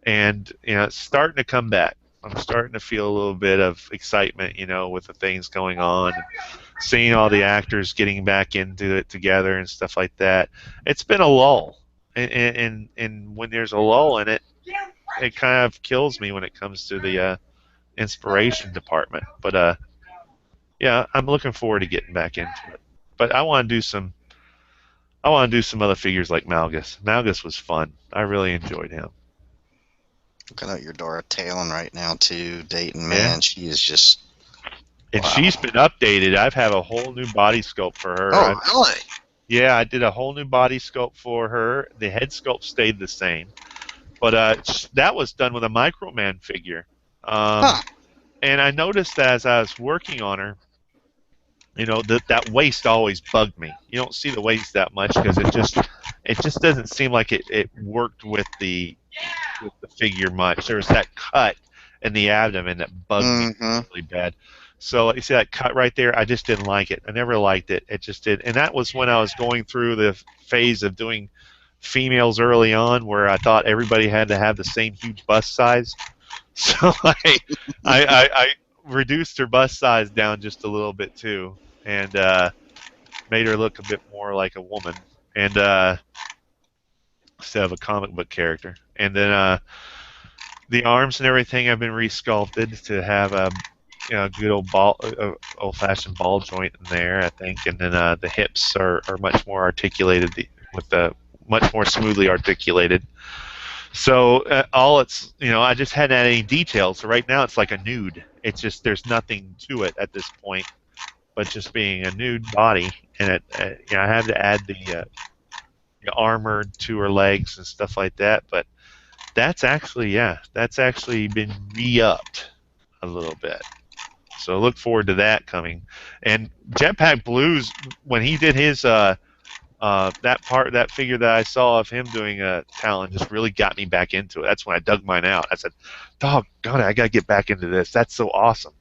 S3: and it's starting to come back. I'm starting to feel a little bit of excitement, with the things going on, and seeing all the actors getting back into it together and stuff like that. It's been a lull, and when there's a lull in it, it kind of kills me when it comes to the inspiration department. But yeah, I'm looking forward to getting back into it. But I want to do some. I want to do some other figures like Malgus. Malgus was fun. I really enjoyed him.
S2: Looking at your Dora Talon right now too, Dayton.
S3: Yeah.
S2: Man, she is just.
S3: And
S2: Wow.
S3: she's been updated. I've had a whole new body sculpt for her.
S2: Oh, really?
S3: Yeah, I did a whole new body sculpt for her. The head sculpt stayed the same, but that was done with a Microman figure. And I noticed that as I was working on her, that waist always bugged me. You don't see the waist that much because it just doesn't seem like it worked with the figure much. There was that cut in the abdomen that bugged me really bad. So you see that cut right there? I just didn't like it. I never liked it. It just did. And that was when I was going through the phase of doing females early on, where I thought everybody had to have the same huge bust size. So I reduced her bust size down just a little bit too, and made her look a bit more like a woman, and instead of a comic book character. And then the arms and everything have been resculpted to have a good old-fashioned ball joint in there, I think. And then the hips are much more articulated, much more smoothly articulated. So I just hadn't had any details. So right now it's like a nude. It's just there's nothing to it at this point, but just being a nude body. And I had to add the armor to her legs and stuff like that. But that's actually been re-upped a little bit. So look forward to that coming. And Jetpack Blues, when he did his that figure that I saw of him doing a Talon just really got me back into it. That's when I dug mine out. I said, doggone it, I gotta get back into this. That's so awesome.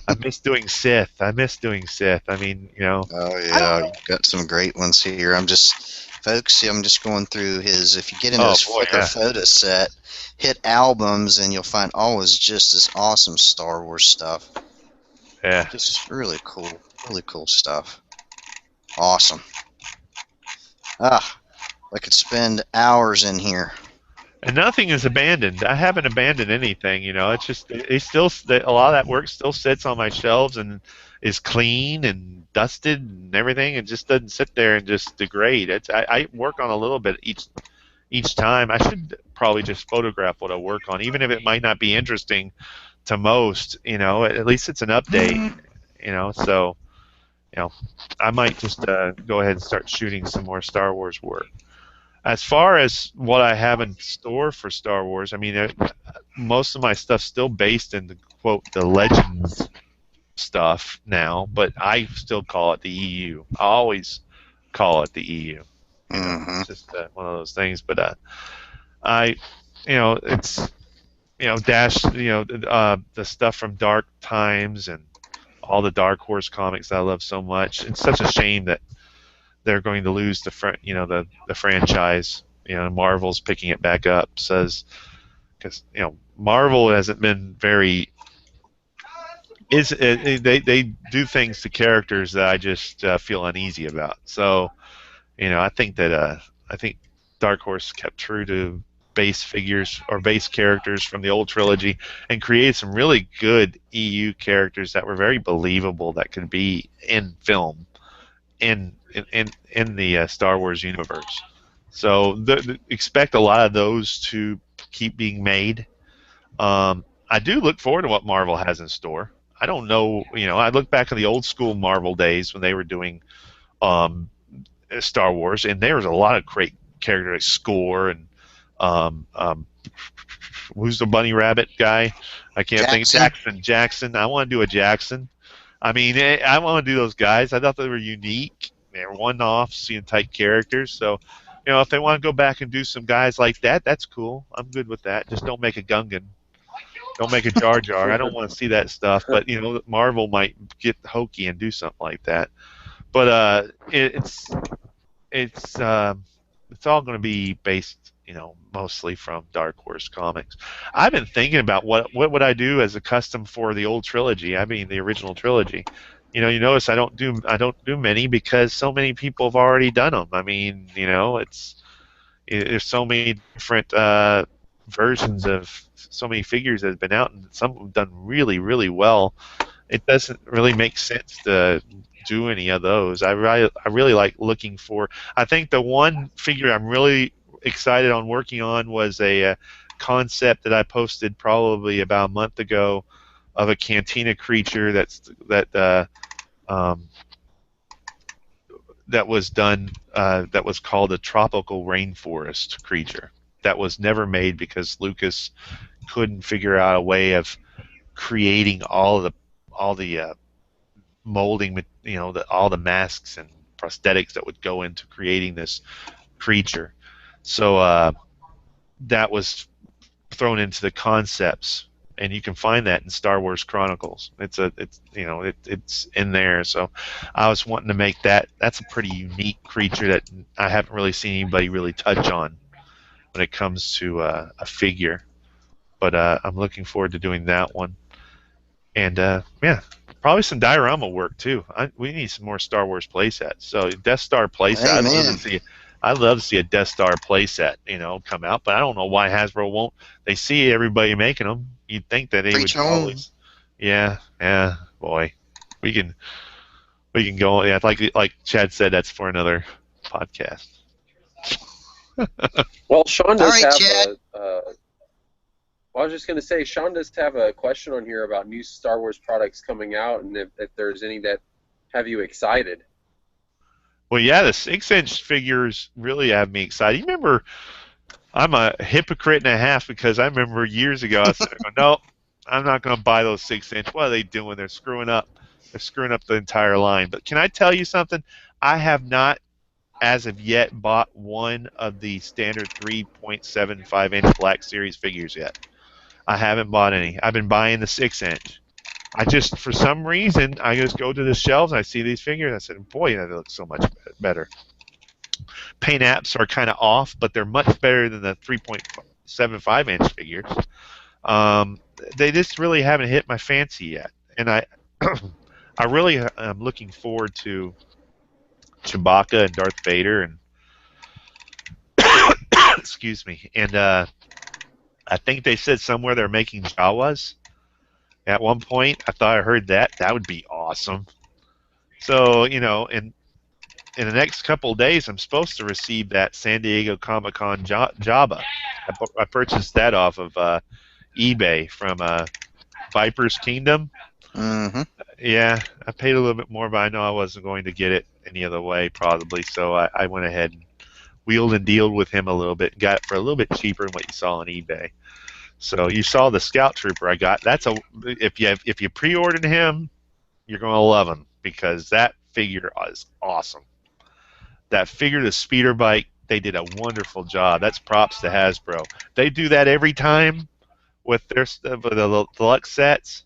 S3: I miss doing Sith. I mean,
S2: Oh yeah, you've got some great ones here. I'm just going through his. If you get into his Flickr photo set, hit albums, and you'll find always just this awesome Star Wars stuff.
S3: Yeah.
S2: Just really cool stuff. Awesome. I could spend hours in here.
S3: And nothing is abandoned. I haven't abandoned anything. It's just a lot of that work still sits on my shelves and is clean and dusted and everything. It just doesn't sit there and just degrade. I work on a little bit each time. I should probably just photograph what I work on, even if it might not be interesting to most. At least it's an update. So I might just go ahead and start shooting some more Star Wars work. As far as what I have in store for Star Wars, I mean, most of my stuff's still based in the Legends stuff now, but I still call it the EU. I always call it the EU. It's just one of those things. But it's the stuff from Dark Times and all the Dark Horse comics that I love so much. It's such a shame that they're going to lose the franchise. Marvel's picking it back up, because Marvel hasn't been very. They do things to characters that I just feel uneasy about. So, I think that Dark Horse kept true to base figures or base characters from the old trilogy and created some really good EU characters that were very believable that could be in film in the Star Wars universe. So expect a lot of those to keep being made. I do look forward to what Marvel has in store. I don't know, I look back at the old school Marvel days when they were doing Star Wars, and there was a lot of great characters like Score and who's the bunny rabbit guy? I can't think. Jackson. I want to do a Jackson. I mean, I want to do those guys. I thought they were unique. They were one-offs, type characters. So, if they want to go back and do some guys like that, that's cool. I'm good with that. Just don't make a Gungan. Don't make a Jar Jar. I don't want to see that stuff. But Marvel might get hokey and do something like that. But it's all going to be based, mostly from Dark Horse Comics. I've been thinking about what would I do as a custom for the old trilogy. I mean, the original trilogy. You notice I don't do many because so many people have already done them. I mean, there's so many different versions of so many figures that have been out, and some of them done really, really well. It doesn't really make sense to do any of those. I really like looking for. I think the one figure I'm really excited on working on was a concept that I posted probably about a month ago of a Cantina creature that was done that was called a tropical rainforest creature that was never made because Lucas couldn't figure out a way of creating all the molding, all the masks and prosthetics that would go into creating this creature. So that was thrown into the concepts, and you can find that in Star Wars Chronicles. It's in there. So I was wanting to make that. That's a pretty unique creature that I haven't really seen anybody really touch on when it comes to a figure. But I'm looking forward to doing that one. And yeah, probably some diorama work too. We need some more Star Wars playsets. So Death Star playset. I'd love to see a Death Star playset, come out. But I don't know why Hasbro won't. They see everybody making them. You'd think that they would always. Yeah, boy, we can go. Yeah, like Chad said, that's for another podcast.
S4: Well, Shawn does have
S2: Chad.
S4: I was just going to say, Shawn does have a question on here about new Star Wars products coming out, and if there's any that have you excited.
S3: Well, yeah, the 6-inch figures really have me excited. You remember, I'm a hypocrite and a half because I remember years ago I said, no, I'm not going to buy those 6-inch. What are they doing? They're screwing up. They're screwing up the entire line. But can I tell you something? I have not, as of yet, bought one of the standard 3.75-inch Black Series figures yet. I haven't bought any. I've been buying the 6-inch. I just, for some reason, I just go to the shelves and I see these figures and I said, boy, they look so much better. Paint apps are kind of off, but they're much better than the 3.75-inch figures. They just really haven't hit my fancy yet. And I really am looking forward to Chewbacca and Darth Vader and excuse me. And I think they said somewhere they're making Jawas. At one point, I thought I heard that. That would be awesome. So, in the next couple of days, I'm supposed to receive that San Diego Comic-Con Jabba. I purchased that off of eBay from Viper's Kingdom.
S2: Mm-hmm.
S3: Yeah, I paid a little bit more, but I know I wasn't going to get it any other way, probably. So I went ahead and wheeled and dealed with him a little bit and got it for a little bit cheaper than what you saw on eBay. So you saw the Scout Trooper I got. If you pre-ordered him, you're going to love him because that figure is awesome. That figure, the speeder bike, they did a wonderful job. That's props to Hasbro. They do that every time with the deluxe sets.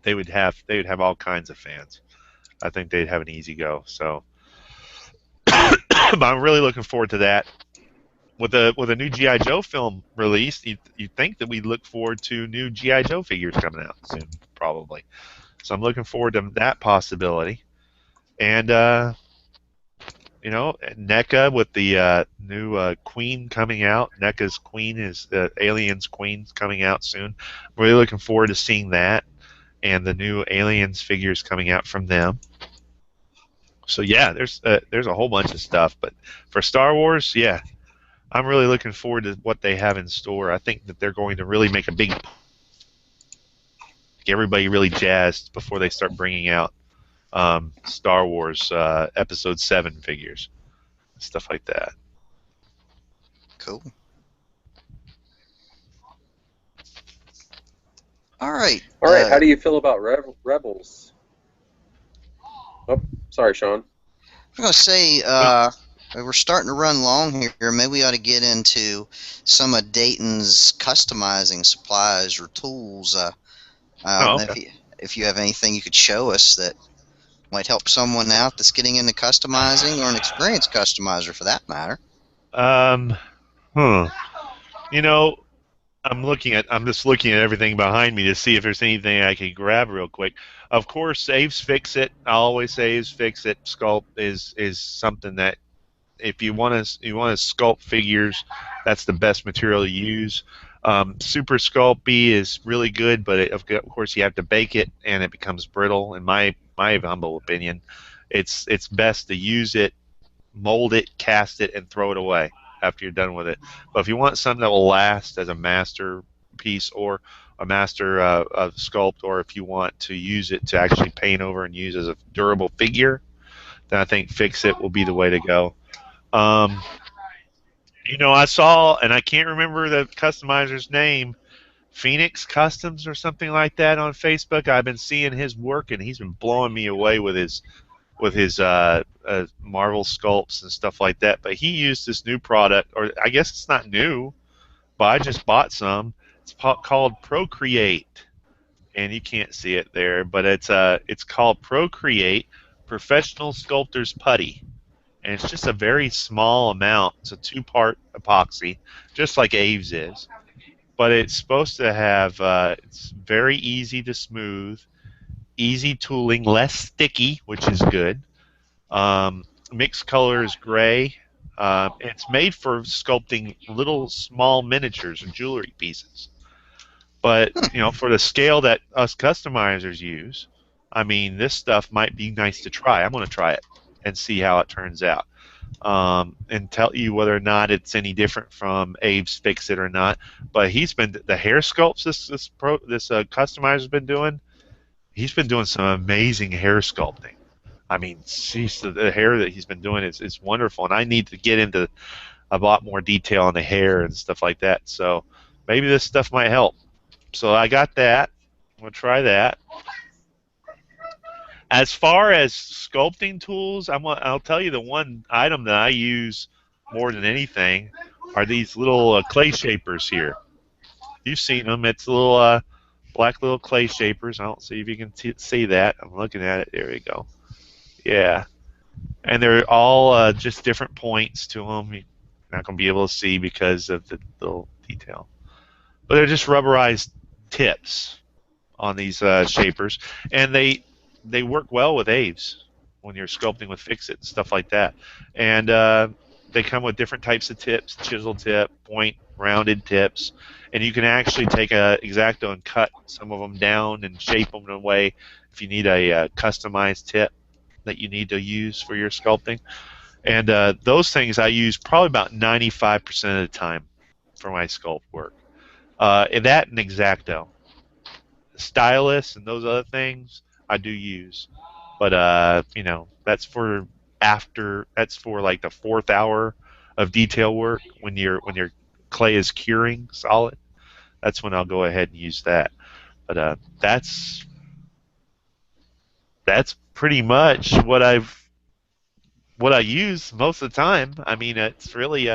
S3: They would have all kinds of fans. I think they'd have an easy go. So, but I'm really looking forward to that. With a new G.I. Joe film released, you think that we look forward to new G.I. Joe figures coming out soon, probably. So I'm looking forward to that possibility. And NECA with the new Queen coming out. NECA's Queen is Aliens Queen's coming out soon. I'm really looking forward to seeing that and the new Aliens figures coming out from them. So yeah, there's a whole bunch of stuff. But for Star Wars, yeah, I'm really looking forward to what they have in store. I think that they're going to really make a big, get everybody really jazzed before they start bringing out Star Wars Episode 7 figures, stuff like that.
S2: Cool. All right.
S4: All right. How do you feel about Rebels? Oh, sorry, Shawn.
S2: I'm going to say we're starting to run long here. Maybe we ought to get into some of Dayton's customizing supplies or tools. I don't know if you have anything you could show us that Might help someone out that's getting into customizing, or an experienced customizer for that matter.
S3: Um, huh. You know, I'm just looking at everything behind me to see if there's anything I can grab real quick. Of course, Aves Fix It. I always say Aves Fix It. Sculpt is something that if you want to sculpt figures, that's the best material to use. Super Sculpey is really good, but of course you have to bake it and it becomes brittle. In my humble opinion, it's best to use it, mold it, cast it, and throw it away after you're done with it. But if you want something that will last as a masterpiece or a master sculpt, or if you want to use it to actually paint over and use as a durable figure, then I think Fix It will be the way to go. Um, I saw, and I can't remember the customizer's name, Phoenix Customs or something like that on Facebook. I've been seeing his work, and he's been blowing me away with his Marvel sculpts and stuff like that. But he used this new product, or I guess it's not new, but I just bought some. It's called Procreate, and you can't see it there, but it's called Procreate Professional Sculptor's Putty, and it's just a very small amount. It's a two-part epoxy, just like Aves is, but it's supposed to have. It's very easy to smooth, easy tooling, less sticky, which is good. Mixed color is gray. It's made for sculpting little small miniatures or jewelry pieces. But for the scale that us customizers use, I mean, this stuff might be nice to try. I'm going to try it and see how it turns out, and tell you whether or not it's any different from Abe's Fix It or not. But he's been the hair sculpts this customizer's been doing. He's been doing some amazing hair sculpting. I mean, geez, the hair that he's been doing is wonderful, and I need to get into a lot more detail on the hair and stuff like that. So maybe this stuff might help. So I got that. I'm gonna try that. As far as sculpting tools, I'll tell you the one item that I use more than anything are these little clay shapers here. You've seen them. It's little black little clay shapers. I don't see if you can see that. I'm looking at it. There we go. Yeah. And they're all just different points to them. You're not going to be able to see because of the little detail. But they're just rubberized tips on these shapers. And they work well with Aves when you're sculpting with Fix-It and stuff like that. And they come with different types of tips, chisel tip, point, rounded tips. And you can actually take a X-Acto and cut some of them down and shape them in a way if you need a customized tip that you need to use for your sculpting. And those things I use probably about 95% of the time for my sculpt work. And that and X-Acto. Stylus and those other things I do use. But that's for like the 4th hour of detail work when your clay is curing solid. That's when I'll go ahead and use that. But that's pretty much what I use most of the time. I mean, it's really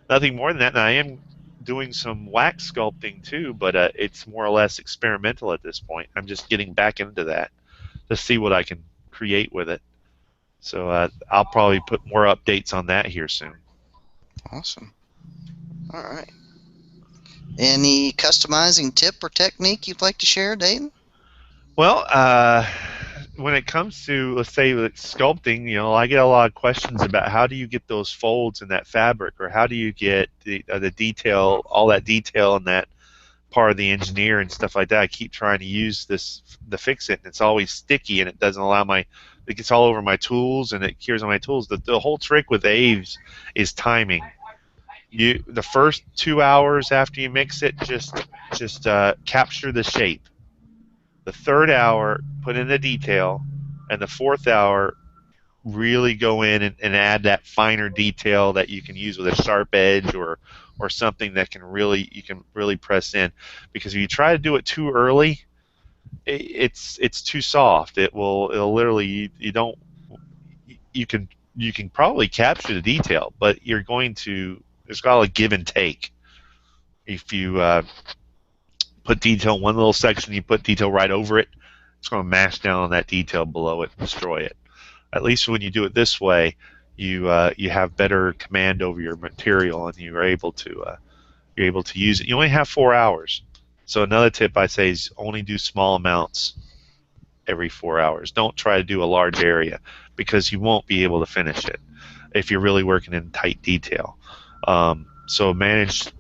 S3: nothing more than that. And I am doing some wax sculpting too, but it's more or less experimental at this point. I'm just getting back into that to see what I can create with it. So I'll probably put more updates on that here soon.
S2: Awesome. All right. Any customizing tip or technique you'd like to share, Dayton?
S3: Well, when it comes to, let's say, sculpting, I get a lot of questions about how do you get those folds in that fabric, or how do you get the detail, all that detail in that part of the engineer and stuff like that. I keep trying to use the Fix-It, and it's always sticky, and it doesn't allow it gets all over my tools, and it cures on my tools. The whole trick with Aves is timing. The first 2 hours after you mix it, just capture the shape. The 3rd hour, put in the detail, and the 4th hour, really go in and add that finer detail that you can use with a sharp edge or something that you can really press in. Because if you try to do it too early, it's too soft. It'll literally you can probably capture the detail, but there's got a give and take. If you put detail in one little section, you put detail right over it, it's going to mash down on that detail below it and destroy it. At least when you do it this way, you have better command over your material, and you're able to use it. You only have 4 hours. So another tip I say is only do small amounts every 4 hours. Don't try to do a large area, because you won't be able to finish it if you're really working in tight detail. So manage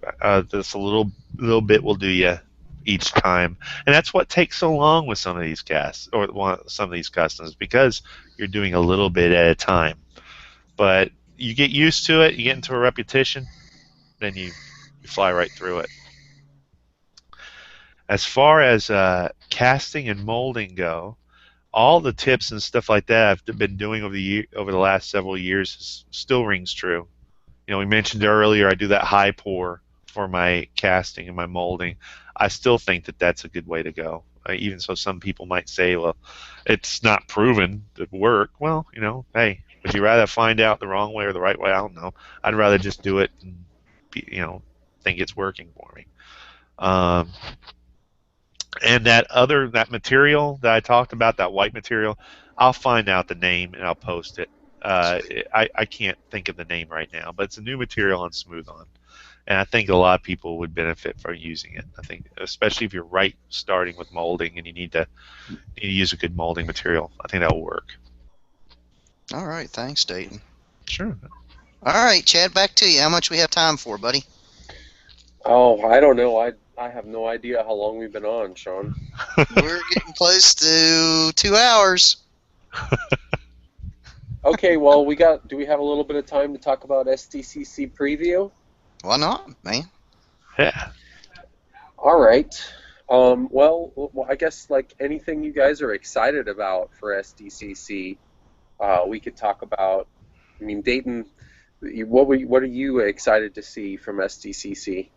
S3: this a little bit will do you each time, and that's what takes so long with some of these casts or some of these customs, because you're doing a little bit at a time. But you get used to it, you get into a repetition, then you fly right through it. As far as casting and molding go, all the tips and stuff like that I've been doing over the last several years still rings true. You know, we mentioned earlier I do that high pour for my casting and my molding. I still think that that's a good way to go. Even so, some people might say, well, it's not proven to work. Well, you know, hey, would you rather find out the wrong way or the right way? I don't know. I'd rather just do it and think it's working for me. And that material that I talked about, that white material, I'll find out the name and I'll post it. I can't think of the name right now, but it's a new material on Smooth On, and I think a lot of people would benefit from using it. I think, especially if you're starting with molding and you need to use a good molding material, I think that will work.
S2: All right, thanks, Dayton.
S3: Sure.
S2: All right, Chad, back to you. How much we have time for, buddy?
S4: Oh, I don't know. I have no idea how long we've been on, Shawn.
S2: We're getting close to 2 hours.
S4: Okay, well, do we have a little bit of time to talk about SDCC preview?
S2: Why not, man?
S3: Yeah.
S4: All right. Well, I guess like anything you guys are excited about for SDCC, we could talk about. I mean, Dayton, what are you excited to see from SDCC?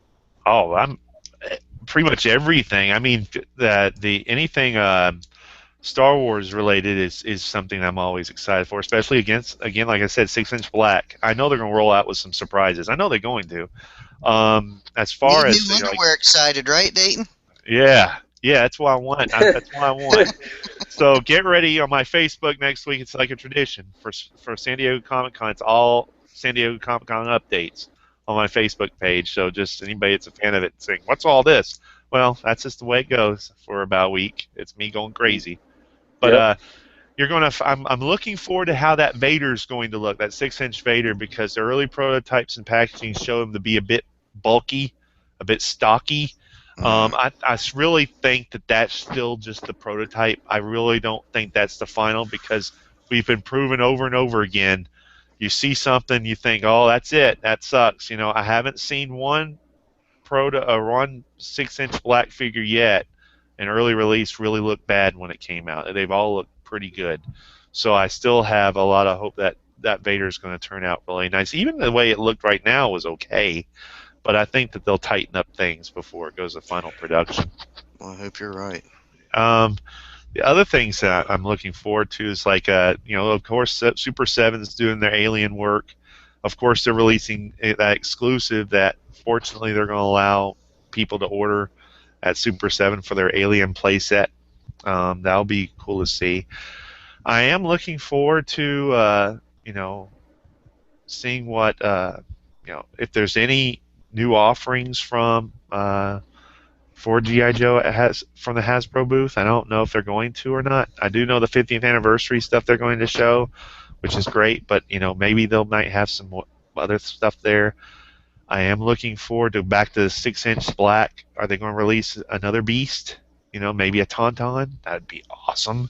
S3: Oh, I'm pretty much everything. I mean, anything Star Wars related is something I'm always excited for, especially again, like I said, 6-inch black. I know they're going to roll out with some surprises. I know they're going to. As far as
S2: new underwear, excited, right, Dayton?
S3: Yeah, that's what I want. That's what I want. So get ready on my Facebook next week. It's like a tradition for San Diego Comic Con. It's all San Diego Comic Con updates on my Facebook page. So just anybody that's a fan of it saying, "What's all this?" Well, that's just the way it goes for about a week. It's me going crazy. But yep. I'm looking forward to how that Vader's going to look, that 6-inch Vader, because the early prototypes and packaging show him to be a bit bulky, a bit stocky. I really think that that's still just the prototype. I really don't think that's the final, because we've been proven over and over again. You see something, you think, oh, that's it. That sucks. You know, I haven't seen one 6-inch black figure yet. An early release really looked bad when it came out. They've all looked pretty good. So I still have a lot of hope that Vader is going to turn out really nice. Even the way it looked right now was okay, but I think that they'll tighten up things before it goes to final production.
S2: Well, I hope you're right.
S3: The other things that I'm looking forward to is of course, Super 7's doing their Alien work. Of course, they're releasing that exclusive that fortunately they're going to allow people to order at Super 7 for their Alien playset. That'll be cool to see. I am looking forward to seeing what if there's any new offerings for G.I. Joe from the Hasbro booth. I don't know if they're going to or not. I do know the 50th anniversary stuff they're going to show, which is great, but maybe they might have some other stuff there. I am looking forward to back to the 6-inch black. Are they going to release another beast? Maybe a Tauntaun. That'd be awesome.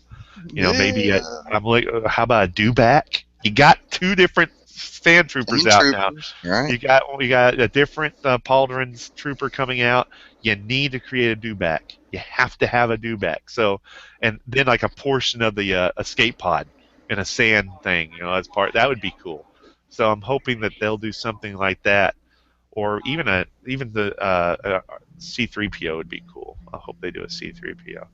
S3: Maybe how about a Dewback? You got 2 different Sand Troopers out now.
S2: Right.
S3: You got a different Pauldron's trooper coming out. You need to create a Dewback. You have to have a Dewback. So, and then like a portion of the escape pod in a sand thing, as part. That would be cool. So I'm hoping that they'll do something like that, or even the C-3PO would be cool. I hope they do a C-3PO.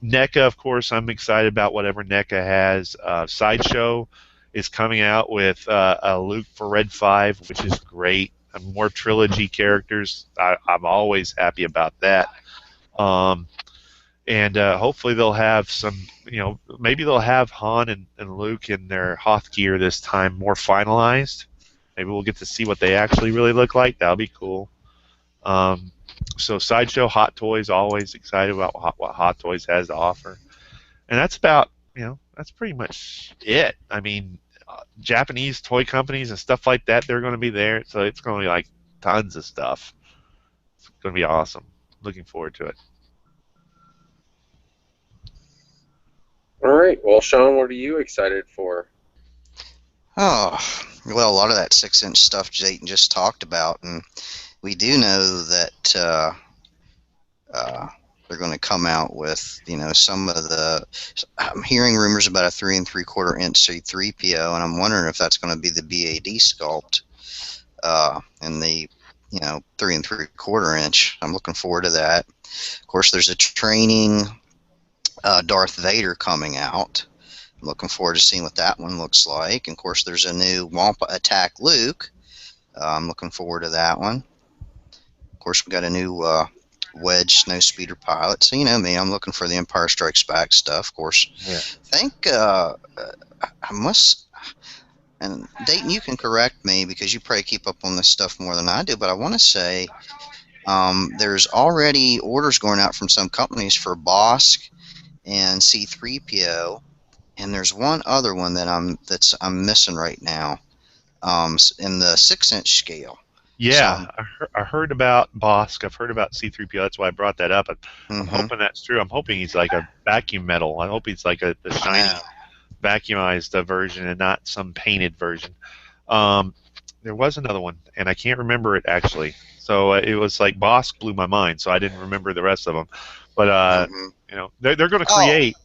S3: NECA, of course, I'm excited about whatever NECA has. Sideshow is coming out with a Luke for Red 5, which is great. More trilogy characters. I'm always happy about that. and hopefully they'll have some, maybe they'll have Han and Luke in their Hoth gear this time more finalized. Maybe we'll get to see what they actually really look like. That'll be cool. So Sideshow Hot Toys, always excited about what Hot Toys has to offer. And that's about, that's pretty much it. I mean, Japanese toy companies and stuff like that, they're going to be there. So it's going to be like tons of stuff. It's going to be awesome. Looking forward to it.
S4: All right. Well, Shawn, what are you excited for?
S2: Oh, well, a lot of that 6-inch stuff Jayden just talked about, and we do know that they're going to come out with, some of the. I'm hearing rumors about a 3 3/4 inch C3PO, and I'm wondering if that's going to be the BAD sculpt, and the 3 3/4 inch. I'm looking forward to that. Of course, there's a training Darth Vader coming out. I'm looking forward to seeing what that one looks like. And of course, there's a new Wampa Attack Luke. I'm looking forward to that one. Of course, we got a new Wedge Snowspeeder pilot. So you know me, I'm looking for the Empire Strikes Back stuff. Of course,
S3: Yeah.
S2: I think I must. And Dayton, you can correct me because you probably keep up on this stuff more than I do. But I want to say there's already orders going out from some companies for Bosk and C3PO. And there's one other one that I'm missing right now, in the 6-inch scale.
S3: Yeah,
S2: So,
S3: I heard about Bosk. I've heard about C3PO. That's why I brought that up. I'm hoping that's true. I'm hoping he's like a vacuum metal. I hope he's like the shiny, vacuumized version and not some painted version. There was another one, and I can't remember it actually. So it was like Bosk blew my mind, so I didn't remember the rest of them. But they're going to create.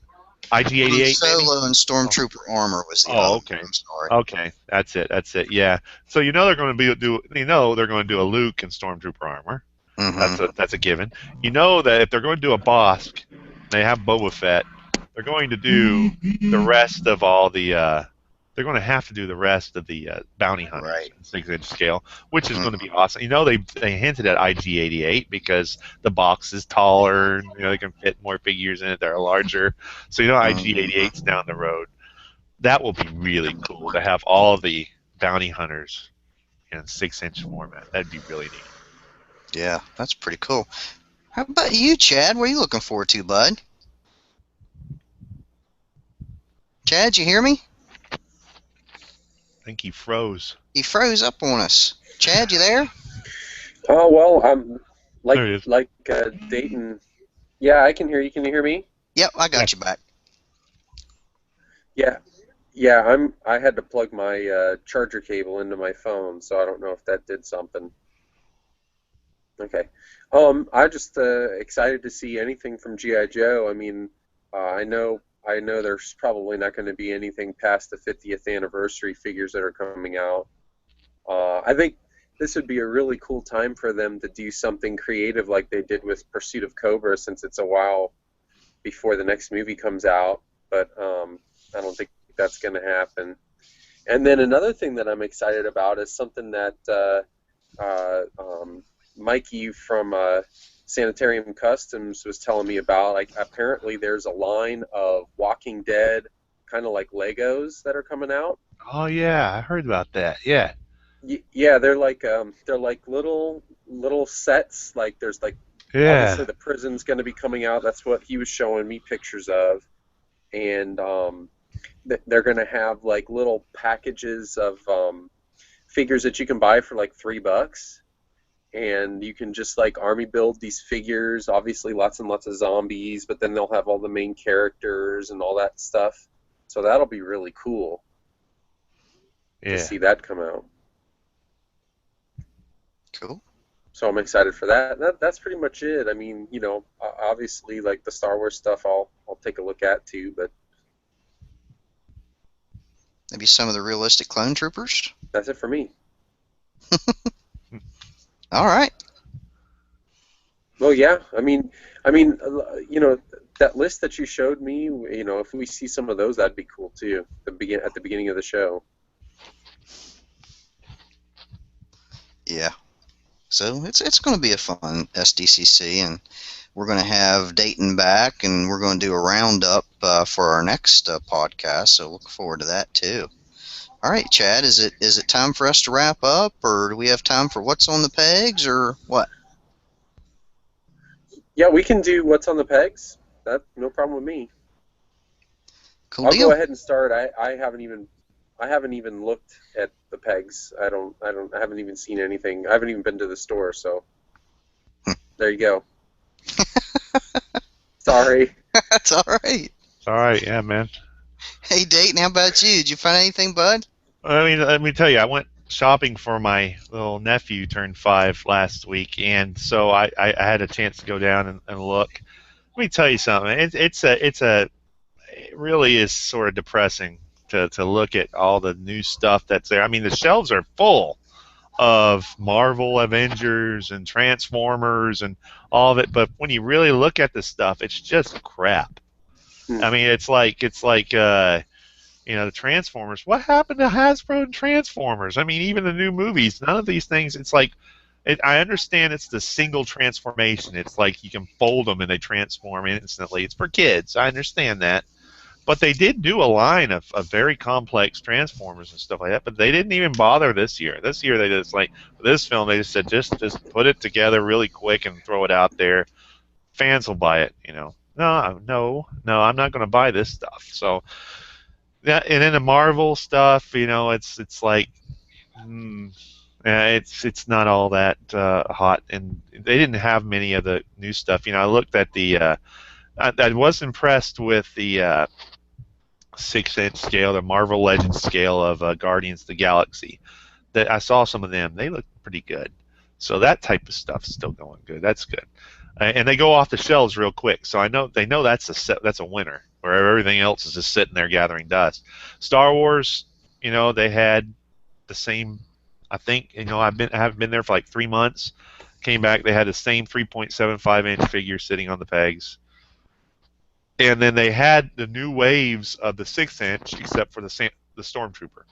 S3: IG-88
S2: Solo and Stormtrooper armor was the other
S3: okay.
S2: one. I'm sorry.
S3: Okay, that's it. Yeah. So they're going to do a Luke and Stormtrooper armor. That's a given. You know that if they're going to do a Bosk, they have Boba Fett. They're going to do the rest of all the. They're going to have to do the rest of the bounty hunters,
S2: Right.
S3: 6-inch scale, which is going to be awesome. They hinted at IG-88 because the box is taller. And, they can fit more figures in it. They're larger. So IG-88's down the road. That will be really cool to have all the bounty hunters in 6-inch format. That'd be really neat.
S2: Yeah, that's pretty cool. How about you, Chad? What are you looking forward to, bud? Chad, you hear me?
S3: I think he froze.
S2: He froze up on us. Chad, you there?
S4: Oh well, I'm
S3: There he is.
S4: like Dayton. Yeah, I can hear you. Can you hear me?
S2: Yep, I got you back.
S4: Yeah. I had to plug my charger cable into my phone, so I don't know if that did something. Okay. I'm just excited to see anything from G.I. Joe. I mean, I know there's probably not going to be anything past the 50th anniversary figures that are coming out. I think this would be a really cool time for them to do something creative like they did with Pursuit of Cobra, since it's a while before the next movie comes out. But I don't think that's going to happen. And then another thing that I'm excited about is something that Mikey from Sanitarium Customs was telling me about. Like, apparently there's a line of Walking Dead kind of like Legos that are coming out.
S3: Oh yeah, I heard about that. Yeah.
S4: Yeah, they're like little sets. Like, there's like, obviously the prison's going to be coming out. That's what he was showing me pictures of. And they're going to have like little packages of figures that you can buy for like $3. And you can just like army build these figures. Obviously lots and lots of zombies, but then they'll have all the main characters and all that stuff. So that'll be really cool to see that come out.
S2: Cool.
S4: So I'm excited for that. That's pretty much it. I mean, obviously like the Star Wars stuff I'll take a look at too, but
S2: Maybe some of the realistic clone troopers?
S4: that's it for me.
S2: All right.
S4: Well, yeah. I mean, that list that you showed me, if we see some of those, that'd be cool too. At the beginning of the show.
S2: Yeah. So it's going to be a fun SDCC, and we're going to have Dayton back, and we're going to do a roundup for our next podcast. So look forward to that too. All right, Chad, is it time for us to wrap up, or do we have time for what's on the pegs, or what?
S4: Yeah, we can do what's on the pegs. That's no problem with me.
S2: Cool
S4: I'll
S2: deal.
S4: go ahead and start. I haven't even looked at the pegs. I haven't even seen anything. I haven't even been to the store, so there you go. Sorry.
S2: That's all right.
S3: It's all right, yeah, man.
S2: Hey, Dayton, how about you? Did you find anything, bud?
S3: I mean, let me tell you, I went shopping for my little nephew turned 5 last week, and so I had a chance to go down and look. Let me tell you something. It really is sort of depressing to look at all the new stuff that's there. I mean, the shelves are full of Marvel Avengers and Transformers and all of it, but when you really look at the stuff, it's just crap. I mean, it's like the Transformers. What happened to Hasbro and Transformers? I mean, even the new movies, none of these things. It's like, I understand it's the single transformation. It's like you can fold them and they transform instantly. It's for kids. I understand that. But they did do a line of very complex Transformers and stuff like that, but they didn't even bother this year. This year they just this film, they just said, just put it together really quick and throw it out there. Fans will buy it, No, I'm not going to buy this stuff. So, yeah, and then the Marvel stuff, it's like, it's not all that hot, and they didn't have many of the new stuff. I looked at I was impressed with the 6-inch scale, the Marvel Legends scale of Guardians of the Galaxy. That I saw some of them; they look pretty good. So that type of stuff's still going good. That's good, and they go off the shelves real quick. So they know that's a winner, where everything else is just sitting there gathering dust. Star Wars, they had the same. I think I haven't been there for like 3 months. Came back, they had the same 3.75-inch figure sitting on the pegs. And then they had the new waves of the 6-inch, except for the Stormtrooper.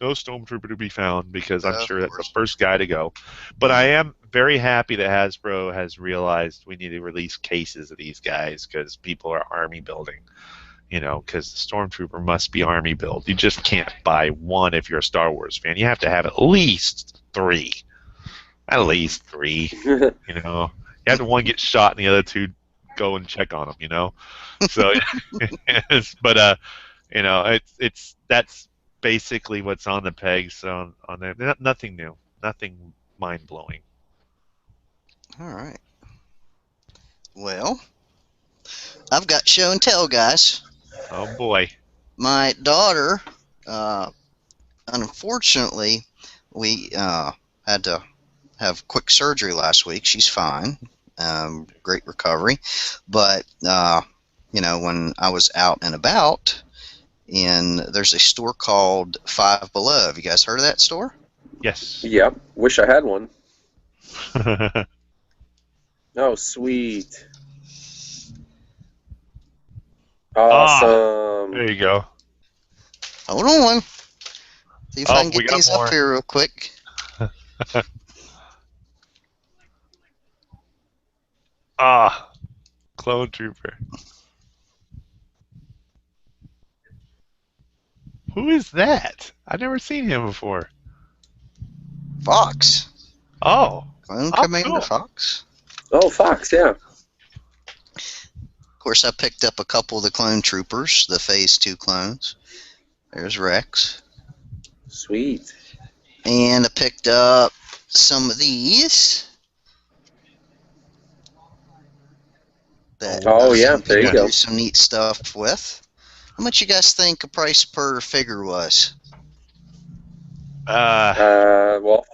S3: No Stormtrooper to be found, because I'm sure that's the first guy to go. But I am very happy that Hasbro has realized we need to release cases of these guys, because people are army building. Because the Stormtrooper must be army build. You just can't buy one if you're a Star Wars fan. You have to have at least 3. At least 3. You have to one get shot and the other 2 go and check on them, So, but that's basically what's on the pegs on there. Nothing new, nothing mind blowing.
S2: All right. Well, I've got show and tell, guys.
S3: Oh boy.
S2: My daughter, unfortunately, we had to have quick surgery last week. She's fine. Great recovery. But, when I was out and about, there's a store called Five Below. Have you guys heard of that store?
S3: Yes.
S4: Yep. Wish I had one. Oh, sweet. Awesome.
S3: There you go.
S2: Hold on. See if I can get these up here real quick.
S3: Clone Trooper. Who is that? I've never seen him before.
S2: Fox.
S3: Oh.
S2: Clone Commander
S3: cool.
S2: Fox.
S4: Oh, Fox, yeah.
S2: Of course, I picked up a couple of the clone troopers, the Phase 2 clones. There's Rex.
S4: Sweet.
S2: And I picked up some of these.
S4: There you go.
S2: Do some neat stuff with. How much you guys think a price per figure was?
S4: Well,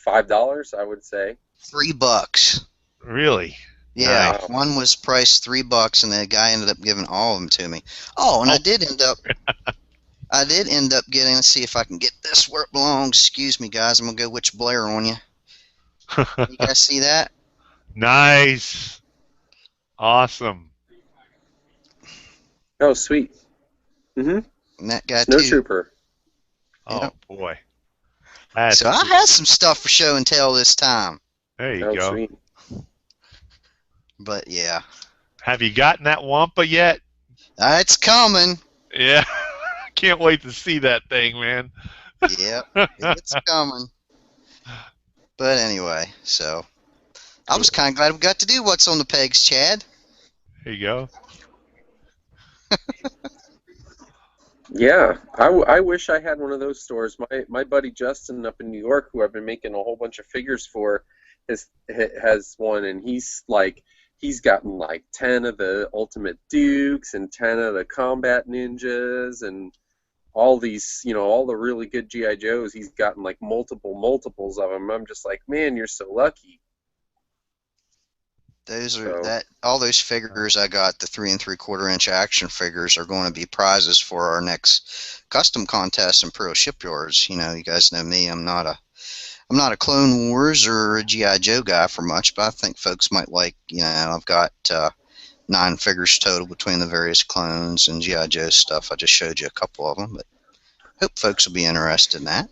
S4: $5, I would say.
S2: $3.
S3: Really?
S2: Yeah,
S3: Nice.
S2: one was priced $3, and the guy ended up giving all of them to me. Oh, and I did end up getting. Let's see if I can get this where it belongs. Excuse me, guys. I'm gonna go Witch Blair on you. You guys see that?
S3: Nice. Awesome.
S4: Oh, sweet. Mm-hmm.
S2: And that guy
S4: Snow
S2: too.
S4: Trooper.
S3: Oh
S2: Yep.
S3: boy.
S2: So I had some stuff for show and tell this time.
S3: There you go.
S4: Sweet.
S2: But yeah,
S3: Have you gotten that Wampa yet?
S2: it's coming.
S3: Yeah. Can't wait to see that thing, man.
S2: Yep, it's coming. But anyway, so I was kind of glad we got to do What's on the Pegs, Chad.
S3: There you go.
S4: Yeah, I wish I had one of those stores. My buddy Justin up in New York, who I've been making a whole bunch of figures for, has one, and he's gotten like 10 of the Ultimate Dukes and 10 of the Combat Ninjas and all these, all the really good GI Joes. He's gotten like multiples of them. I'm just like, man, you're so lucky.
S2: Those are all those figures I got, the 3 3/4 inch action figures, are going to be prizes for our next custom contest, Imperial Shipyards. You guys know me. I'm not a Clone Wars or a GI Joe guy for much, but I think folks might like. I've got 9 figures total between the various clones and GI Joe stuff. I just showed you a couple of them, but hope folks will be interested in that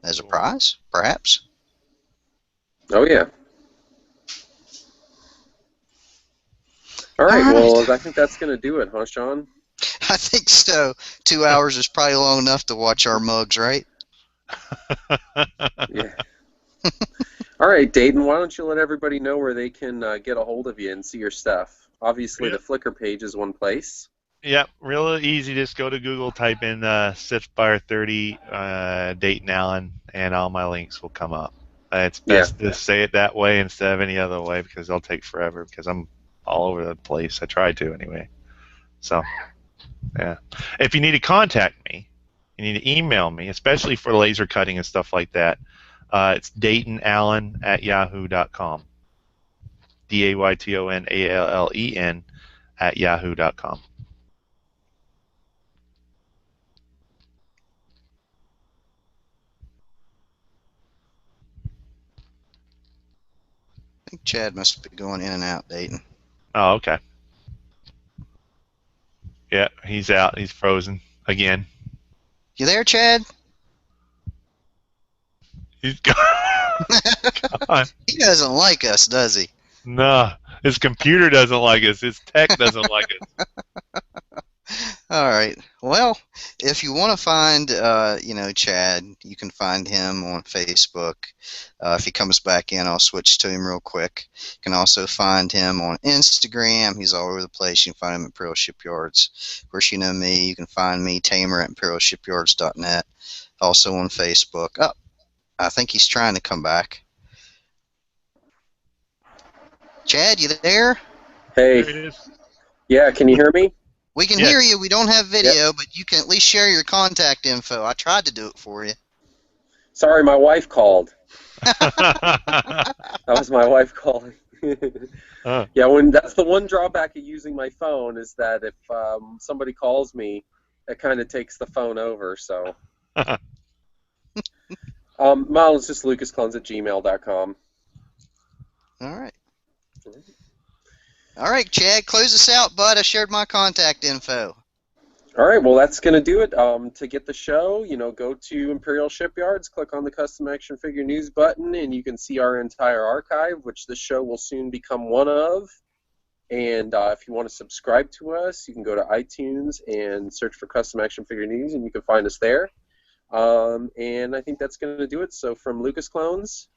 S2: as a prize, perhaps.
S4: Oh yeah. All right, well, I think that's going to do it, huh, Shawn?
S2: I think so. 2 hours is probably long enough to watch our mugs, right?
S4: Yeah. All right, Dayton, why don't you let everybody know where they can get a hold of you and see your stuff? Obviously, the Flickr page is one place.
S3: Yep, real easy. Just go to Google, type in Sith Fire 30, Dayton Allen, and all my links will come up. It's best to say it that way instead of any other way because they'll take forever because I'm all over the place. I try to anyway. So, yeah. If you need to contact me, you need to email me, especially for laser cutting and stuff like that. It's DaytonAllen@yahoo.com. DaytonAllen@yahoo.com.
S2: I think Chad must be going in and out, Dayton.
S3: Oh, okay. Yeah, he's out. He's frozen again.
S2: You there, Chad?
S3: He's gone.
S2: He doesn't like us, does he?
S3: No, his computer doesn't like us. His tech doesn't like us.
S2: All right. Well, if you want to find, Chad, you can find him on Facebook. If he comes back in, I'll switch to him real quick. You can also find him on Instagram. He's all over the place. You can find him at Imperial Shipyards. Of course, you know me. You can find me, Tamer, at imperialshipyards.net. Also on Facebook. Oh, I think he's trying to come back. Chad, you there?
S4: Hey.
S3: There it is.
S4: Yeah, can you hear me?
S2: We can hear you. We don't have video, but you can at least share your contact info. I tried to do it for you.
S4: Sorry, my wife called. That was my wife calling. Yeah, that's the one drawback of using my phone is that if somebody calls me, it kind of takes the phone over. So, mine is just lucasclones@gmail.com.
S2: All right. All right, Chad, close us out, bud. I shared my contact info.
S4: All right, well, that's going to do it. To get the show, go to Imperial Shipyards, click on the Custom Action Figure News button, and you can see our entire archive, which the show will soon become one of. And if you want to subscribe to us, you can go to iTunes and search for Custom Action Figure News, and you can find us there. And I think that's going to do it. So from Lucas Clones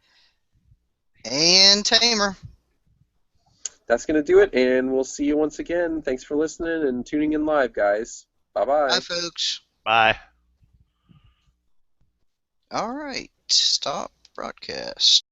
S2: and Tamer.
S4: That's going to do it, and we'll see you once again. Thanks for listening and tuning in live, guys. Bye-bye.
S2: Bye, folks.
S3: Bye.
S2: All right. Stop broadcast.